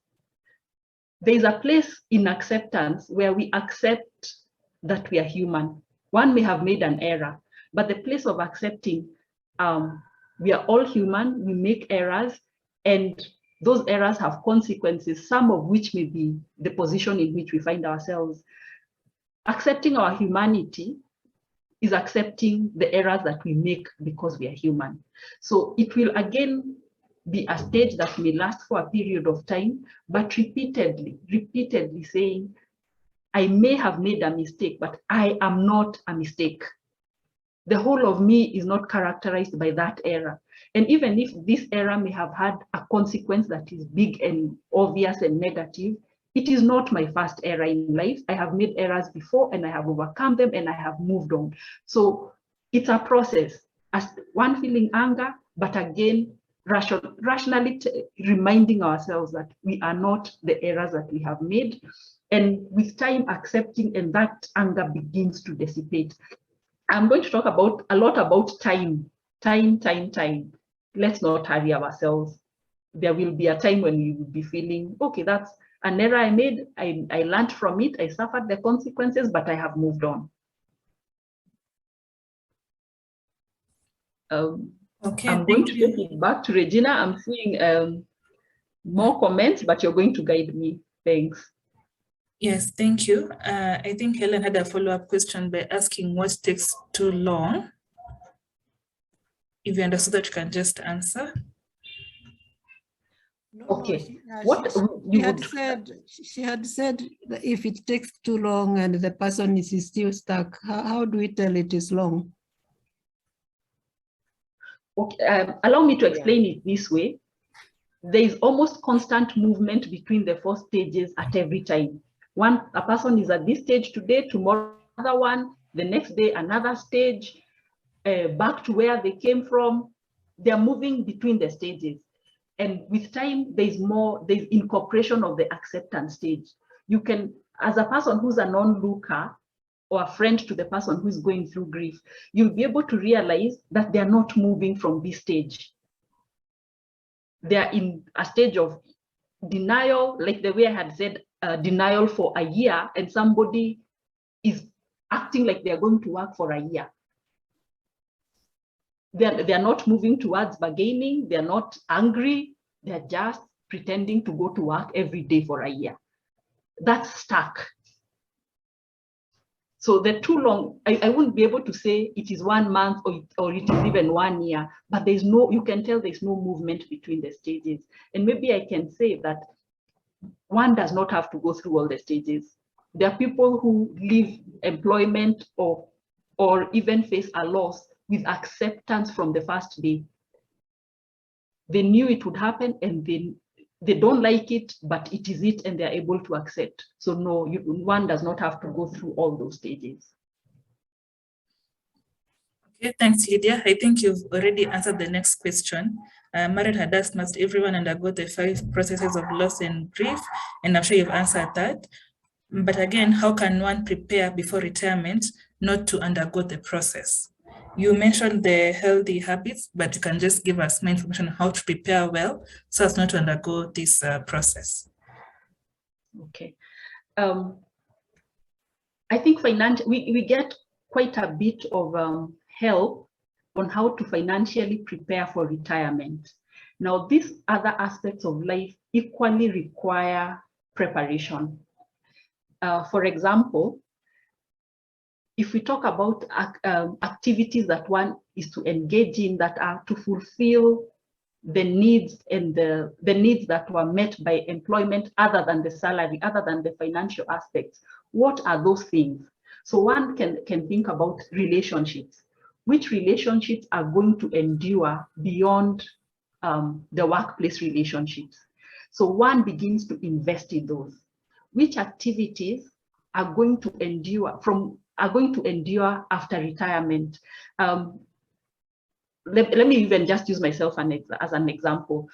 There's a place in acceptance where we accept that we are human. One may have made an error, but the place of accepting we are all human, we make errors, and those errors have consequences, some of which may be the position in which we find ourselves. Accepting our humanity is accepting the errors that we make because we are human. So it will again be a stage that may last for a period of time, but repeatedly saying, I may have made a mistake, but I am not a mistake. The whole of me is not characterized by that error. And even if this error may have had a consequence that is big and obvious and negative, it is not my first error in life. I have made errors before and I have overcome them and I have moved on. So it's a process. As one feeling anger, but again, rationally reminding ourselves that we are not the errors that we have made. And with time accepting, and that anger begins to dissipate. I'm going to talk a lot about time. Let's not hurry ourselves. There will be a time when we will be feeling, okay, that's an error I made. I learned from it. I suffered the consequences, but I have moved on. Okay, I'm going to take it back to Regina. I'm seeing more comments, but you're going to guide me. Thanks. Yes, thank you. I think Helen had a follow-up question by asking what takes too long. If you understood that, you can just answer. No, Okay. she had said that if it takes too long and the person is still stuck, how do we tell it is long? Okay, allow me to explain it this way. There is almost constant movement between the 4 stages at every time. A person is at this stage today, tomorrow another one, the next day another stage, back to where they came from. They're moving between the stages. And with time, there's incorporation of the acceptance stage. You can, as a person who's a non-looker or a friend to the person who's going through grief, you'll be able to realize that they're not moving from this stage. They're in a stage of denial, like the way I had said, denial for a year, and somebody is acting like they're going to work for a year. They're not moving towards bargaining, they're not angry, they're just pretending to go to work every day for a year. That's stuck. So the too long, I wouldn't be able to say it is 1 month or it is even 1 year, but there's no, you can tell there's no movement between the stages. And maybe I can say that one does not have to go through all the stages. There are people who leave employment or even face a loss with acceptance from the first day. They knew it would happen and they don't like it, but it is it and they're able to accept. So no, one does not have to go through all those stages. Okay, thanks, Lydia. I think you've already answered the next question. Marit had asked, must everyone undergo the 5 processes of loss and grief? And I'm sure you've answered that. But again, how can one prepare before retirement not to undergo the process? You mentioned the healthy habits, but you can just give us more information on how to prepare well so as not to undergo this process. Okay. I think we get quite a bit of help on how to financially prepare for retirement. Now, these other aspects of life equally require preparation. For example, if we talk about activities that one is to engage in that are to fulfill the needs and the needs that were met by employment other than the salary, other than the financial aspects, what are those things? So one can think about relationships. Which relationships are going to endure beyond the workplace relationships? So one begins to invest in those. Which activities are going to endure after retirement? Let me even just use myself as an example.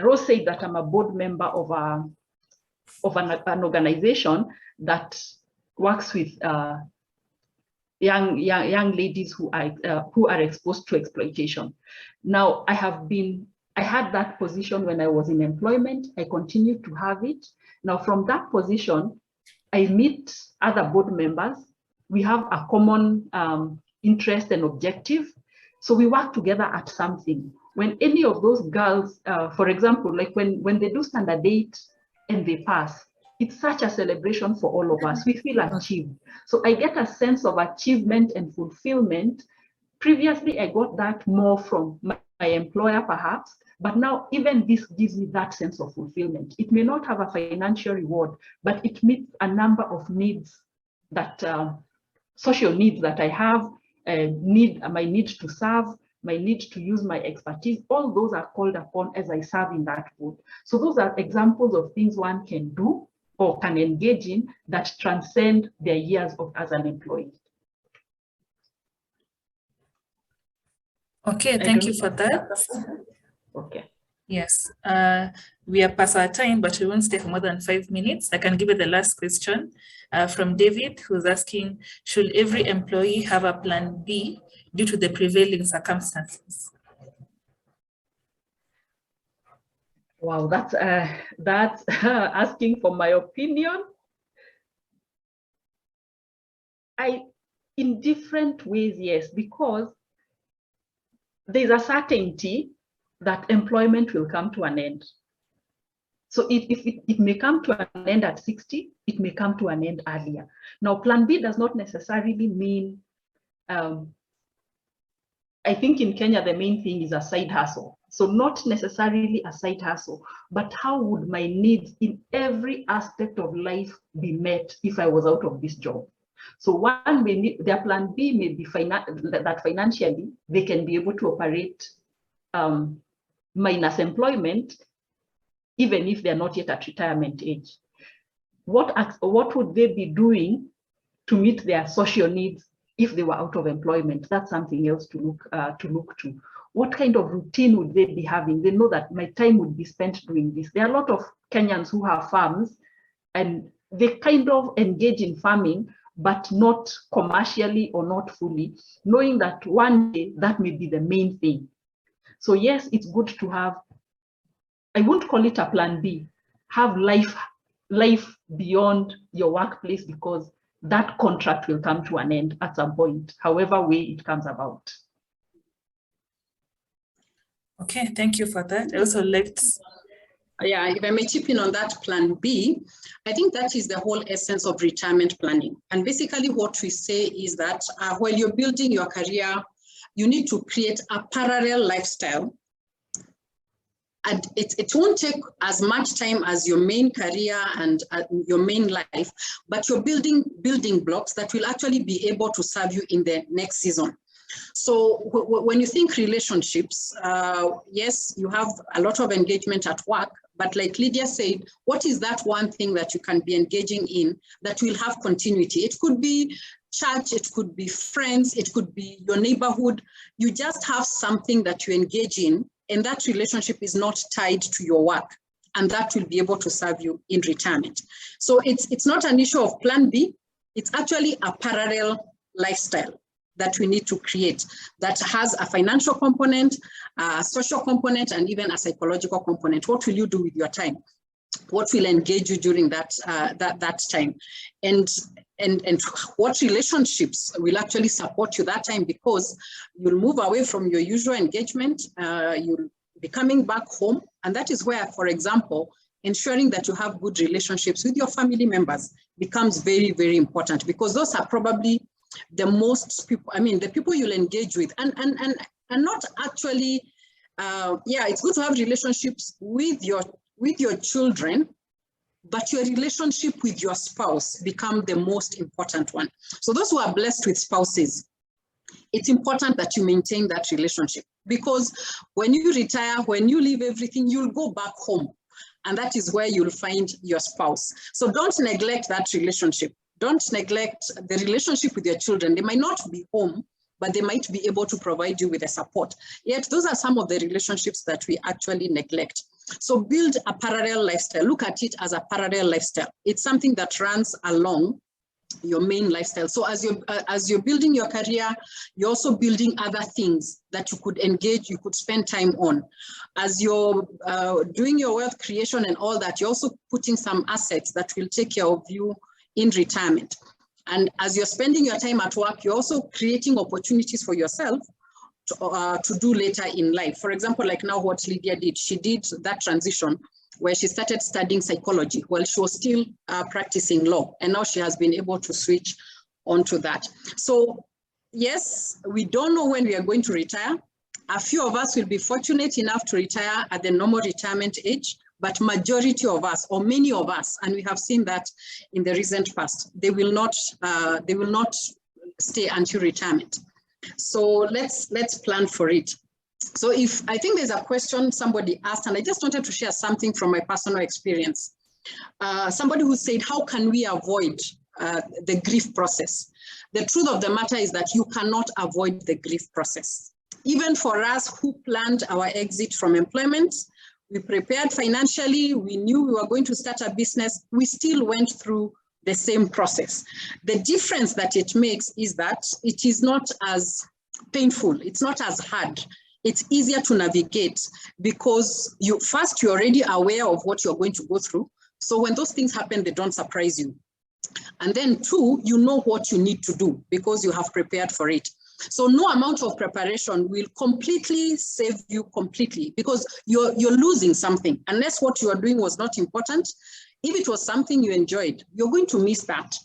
Rose said that I'm a board member of an organization that works with young ladies who are exposed to exploitation. Now, I had that position when I was in employment. I continue to have it. Now, from that position, I meet other board members. We have a common interest and objective. So we work together at something. When any of those girls, for example, like when they do standard 8 and they pass, it's such a celebration for all of us. We feel achieved. So I get a sense of achievement and fulfillment. Previously, I got that more from my employer, perhaps, but now even this gives me that sense of fulfillment. It may not have a financial reward, but it meets a number of needs that, social needs that I have, my need to serve, my need to use my expertise, all those are called upon as I serve in that board. So those are examples of things one can do or can engage in that transcend their years as an employee. Okay, thank you for that. Okay. Yes, we are past our time, but we won't stay for more than 5 minutes. I can give you the last question from David, who's asking, should every employee have a plan B due to the prevailing circumstances? Wow, that's asking for my opinion. In different ways, yes, because there's a certainty that employment will come to an end. So it may come to an end at 60, it may come to an end earlier. Now, plan B does not necessarily mean, I think in Kenya, the main thing is a side hustle. So not necessarily a side hustle, but how would my needs in every aspect of life be met if I was out of this job? So one may need, their plan B may be that financially they can be able to operate minus employment, even if they're not yet at retirement age. What would they be doing to meet their social needs if they were out of employment? That's something else to look to. What kind of routine would they be having? They know that my time would be spent doing this. There are a lot of Kenyans who have farms and they kind of engage in farming, but not commercially or not fully, knowing that one day that may be the main thing. So yes, it's good to have, I won't call it a plan B, have life beyond your workplace, because that contract will come to an end at some point, however way it comes about. Okay, thank you for that. Also, yeah, if I may chip in on that plan B, I think that is the whole essence of retirement planning. And basically what we say is that while you're building your career, you need to create a parallel lifestyle. And it won't take as much time as your main career and your main life, but you're building blocks that will actually be able to serve you in the next season. So when you think relationships, yes, you have a lot of engagement at work, but like Lydia said, what is that one thing that you can be engaging in that will have continuity? It could be church, it could be friends, it could be your neighborhood. You just have something that you engage in, and that relationship is not tied to your work, and that will be able to serve you in retirement. So it's not an issue of plan B, it's actually a parallel lifestyle that we need to create that has a financial component, a social component, and even a psychological component. What will you do with your time? What will engage you during that time? And what relationships will actually support you that time, because you'll move away from your usual engagement, you'll be coming back home. And that is where, for example, ensuring that you have good relationships with your family members becomes very, very important, because those are probably the most people, I mean, the people you'll engage with, and not actually, yeah, it's good to have relationships with your children, but your relationship with your spouse become the most important one. So those who are blessed with spouses, it's important that you maintain that relationship, because when you retire, when you leave everything, you'll go back home, and that is where you'll find your spouse. So don't neglect that relationship. Don't neglect the relationship with your children. They might not be home, but they might be able to provide you with the support. Yet those are some of the relationships that we actually neglect. So build a parallel lifestyle. Look at it as a parallel lifestyle. It's something that runs along your main lifestyle. So as you're building your career, you're also building other things that you could engage, you could spend time on. As you're doing your wealth creation and all that, you're also putting some assets that will take care of you in retirement. And as you're spending your time at work, you're also creating opportunities for yourself to do later in life. For example, like now what Lydia did, she did that transition where she started studying psychology while she was still practicing law. And now she has been able to switch onto that. So yes, we don't know when we are going to retire. A few of us will be fortunate enough to retire at the normal retirement age, but majority of us, or many of us, and we have seen that in the recent past, they will not stay until retirement. So let's plan for it. So I think there's a question somebody asked, and I just wanted to share something from my personal experience. Somebody who said, how can we avoid the grief process? The truth of the matter is that you cannot avoid the grief process. Even for us who planned our exit from employment, we prepared financially, we knew we were going to start a business, we still went through the same process. The difference that it makes is that it is not as painful, it's not as hard, it's easier to navigate, because you're already aware of what you're going to go through. So when those things happen, they don't surprise you. And then two, you know what you need to do because you have prepared for it. So no amount of preparation will completely save you completely, because you're losing something. Unless what you are doing was not important, if it was something you enjoyed, you're going to miss that.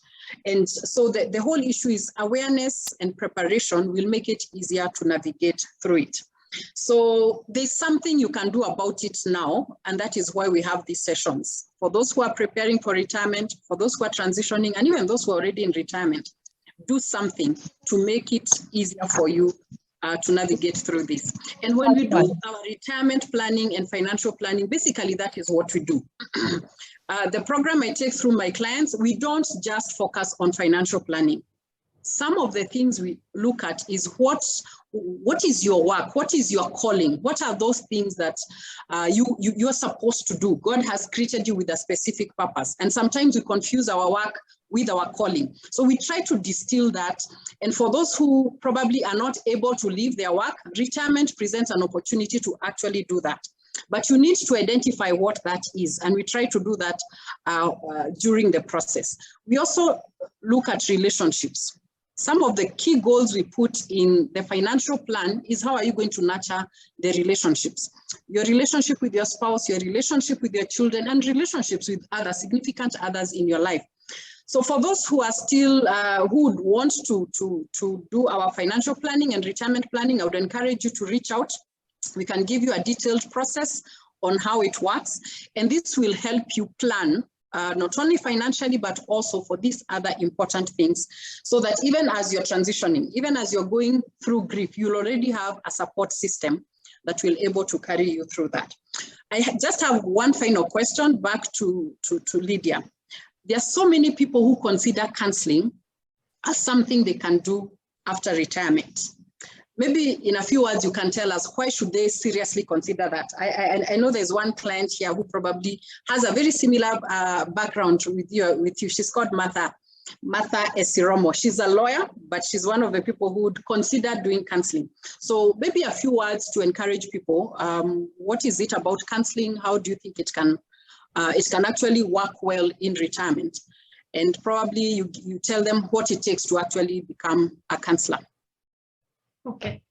And so the whole issue is awareness, and preparation will make it easier to navigate through it. So there's something you can do about it now, and that is why we have these sessions. For those who are preparing for retirement, for those who are transitioning, and even those who are already in retirement, do something to make it easier for you to navigate through this. And when we do our retirement planning and financial planning, basically that is what we do. The program I take through my clients, we don't just focus on financial planning. Some of the things we look at is what is your work? What is your calling? What are those things that you're supposed to do? God has created you with a specific purpose. And sometimes we confuse our work with our calling. So we try to distill that. And for those who probably are not able to leave their work, retirement presents an opportunity to actually do that. But you need to identify what that is. And we try to do that during the process. We also look at relationships. Some of the key goals we put in the financial plan is how are you going to nurture the relationships? Your relationship with your spouse, your relationship with your children, and relationships with other significant others in your life. So for those who are still, who would want to do our financial planning and retirement planning, I would encourage you to reach out. We can give you a detailed process on how it works. And this will help you plan not only financially, but also for these other important things, so that even as you're transitioning, even as you're going through grief, you'll already have a support system that will be able to carry you through that. I just have one final question back to Lydia. There are so many people who consider counseling as something they can do after retirement. Maybe in a few words, you can tell us why should they seriously consider that? I know there's one client here who probably has a very similar background with you. She's called Martha Esiromo. She's a lawyer, but she's one of the people who would consider doing counseling. So maybe a few words to encourage people. What is it about counseling? How do you think it can actually work well in retirement? And probably you tell them what it takes to actually become a counselor. Okay.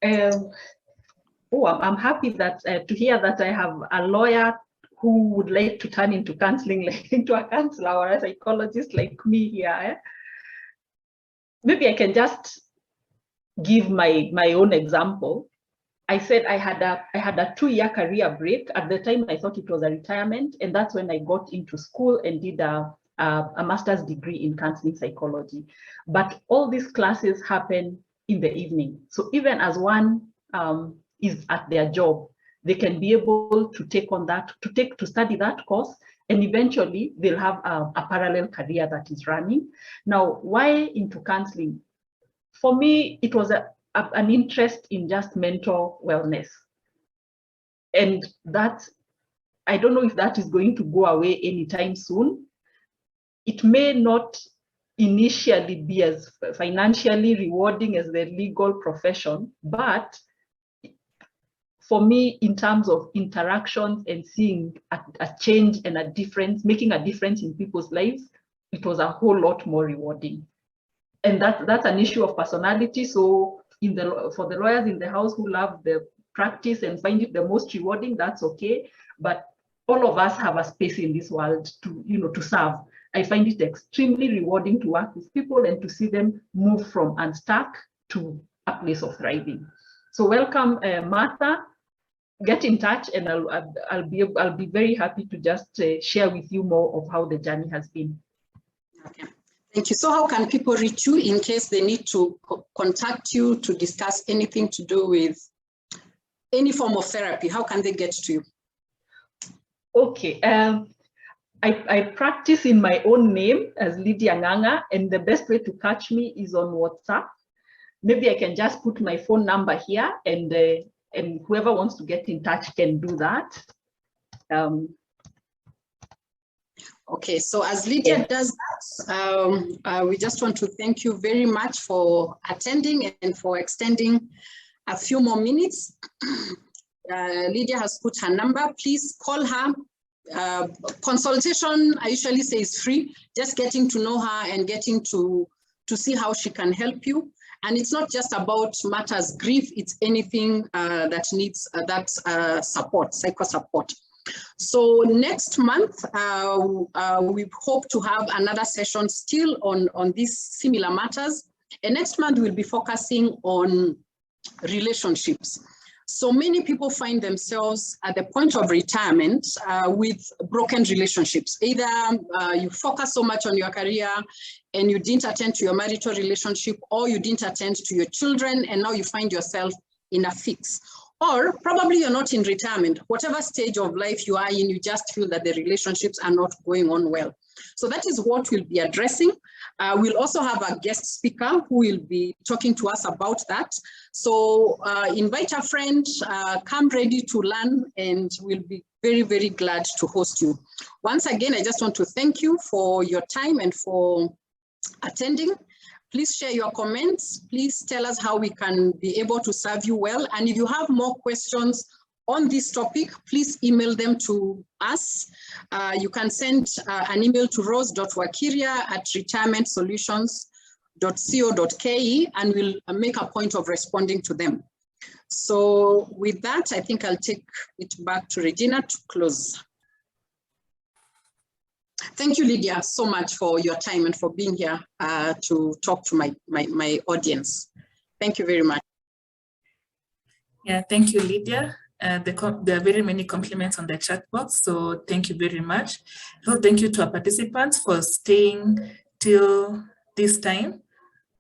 I'm happy that to hear that I have a lawyer who would like to turn into counseling, like into a counselor or a psychologist like me here. Maybe I can just give my own example. I said I had a 2-year career break. At the time, I thought it was a retirement, and that's when I got into school and did a master's degree in counseling psychology. But all these classes happen in the evening. So even as one is at their job, they can be able to take on that, to study that course, and eventually they'll have a parallel career that is running. Now, why into counseling? For me, it was an interest in just mental wellness. And that, I don't know if that is going to go away anytime soon. It may not initially be as financially rewarding as the legal profession, but for me, in terms of interactions and seeing a change and a difference, making a difference in people's lives, it was a whole lot more rewarding. And that's an issue of personality. So for the lawyers in the house who love the practice and find it the most rewarding, that's okay. But all of us have a space in this world to serve. I find it extremely rewarding to work with people and to see them move from unstuck to a place of thriving. So welcome, Martha. Get in touch, and I'll be very happy to just share with you more of how the journey has been. Okay, thank you. So how can people reach you in case they need to contact you to discuss anything to do with any form of therapy? How can they get to you? Okay. I practice in my own name as Lydia Nganga, and the best way to catch me is on WhatsApp. Maybe I can just put my phone number here, and whoever wants to get in touch can do that. Okay, so as Lydia does that, we just want to thank you very much for attending and for extending a few more minutes. Lydia has put her number. Please call her. Consultation, I usually say, is free. Just getting to know her and getting to see how she can help you. And it's not just about matters grief, it's anything that needs that support, psycho support. So next month, we hope to have another session still on these similar matters. And next month, we'll be focusing on relationships. So many people find themselves at the point of retirement with broken relationships. Either you focus so much on your career and you didn't attend to your marital relationship, or you didn't attend to your children, and now you find yourself in a fix. Or probably you're not in retirement. Whatever stage of life you are in, you just feel that the relationships are not going on well. So that is what we'll be addressing. We'll also have a guest speaker who will be talking to us about that. So invite a friend, come ready to learn, and we'll be very, very glad to host you. Once again, I just want to thank you for your time and for attending. Please share your comments. Please tell us how we can be able to serve you well. And if you have more questions on this topic, please email them to us. You can send an email to rose.wakiria@retirementsolutions.co.ke, and we'll make a point of responding to them. So with that, I think I'll take it back to Regina to close. Thank you, Lydia, so much for your time and for being here to talk to my audience. Thank you very much. Yeah, thank you, Lydia. There are very many compliments on the chat box, so thank you very much. So thank you to our participants for staying till this time.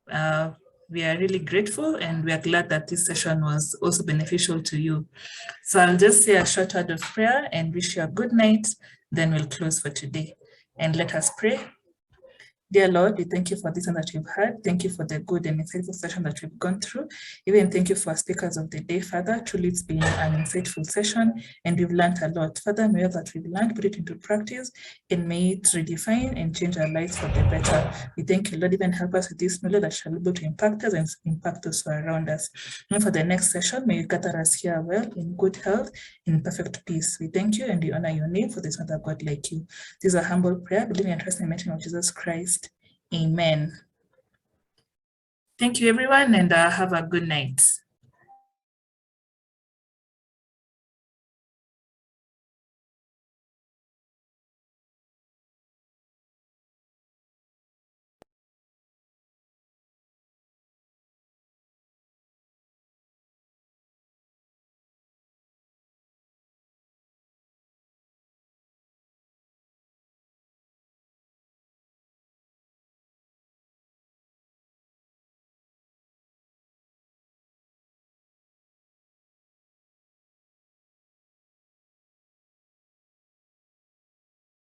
We are really grateful, and we are glad that this session was also beneficial to you. So I'll just say a short word of prayer and wish you a good night, then we'll close for today. And let us pray. Dear Lord, we thank you for this one that we've had. Thank you for the good and insightful session that we've gone through. Even thank you for our speakers of the day, Father. Truly, it's been an insightful session, and we've learned a lot. Father, may all that we've learned put it into practice, and may it redefine and change our lives for the better. We thank you, Lord, even help us with this knowledge that shall be able to impact us and impact those who are around us. And for the next session, may you gather us here well, in good health, in perfect peace. We thank you and we honor your name, for this other God like you. This is a humble prayer, believing and trusting in the name of Jesus Christ. Amen. Thank you, everyone, and have a good night.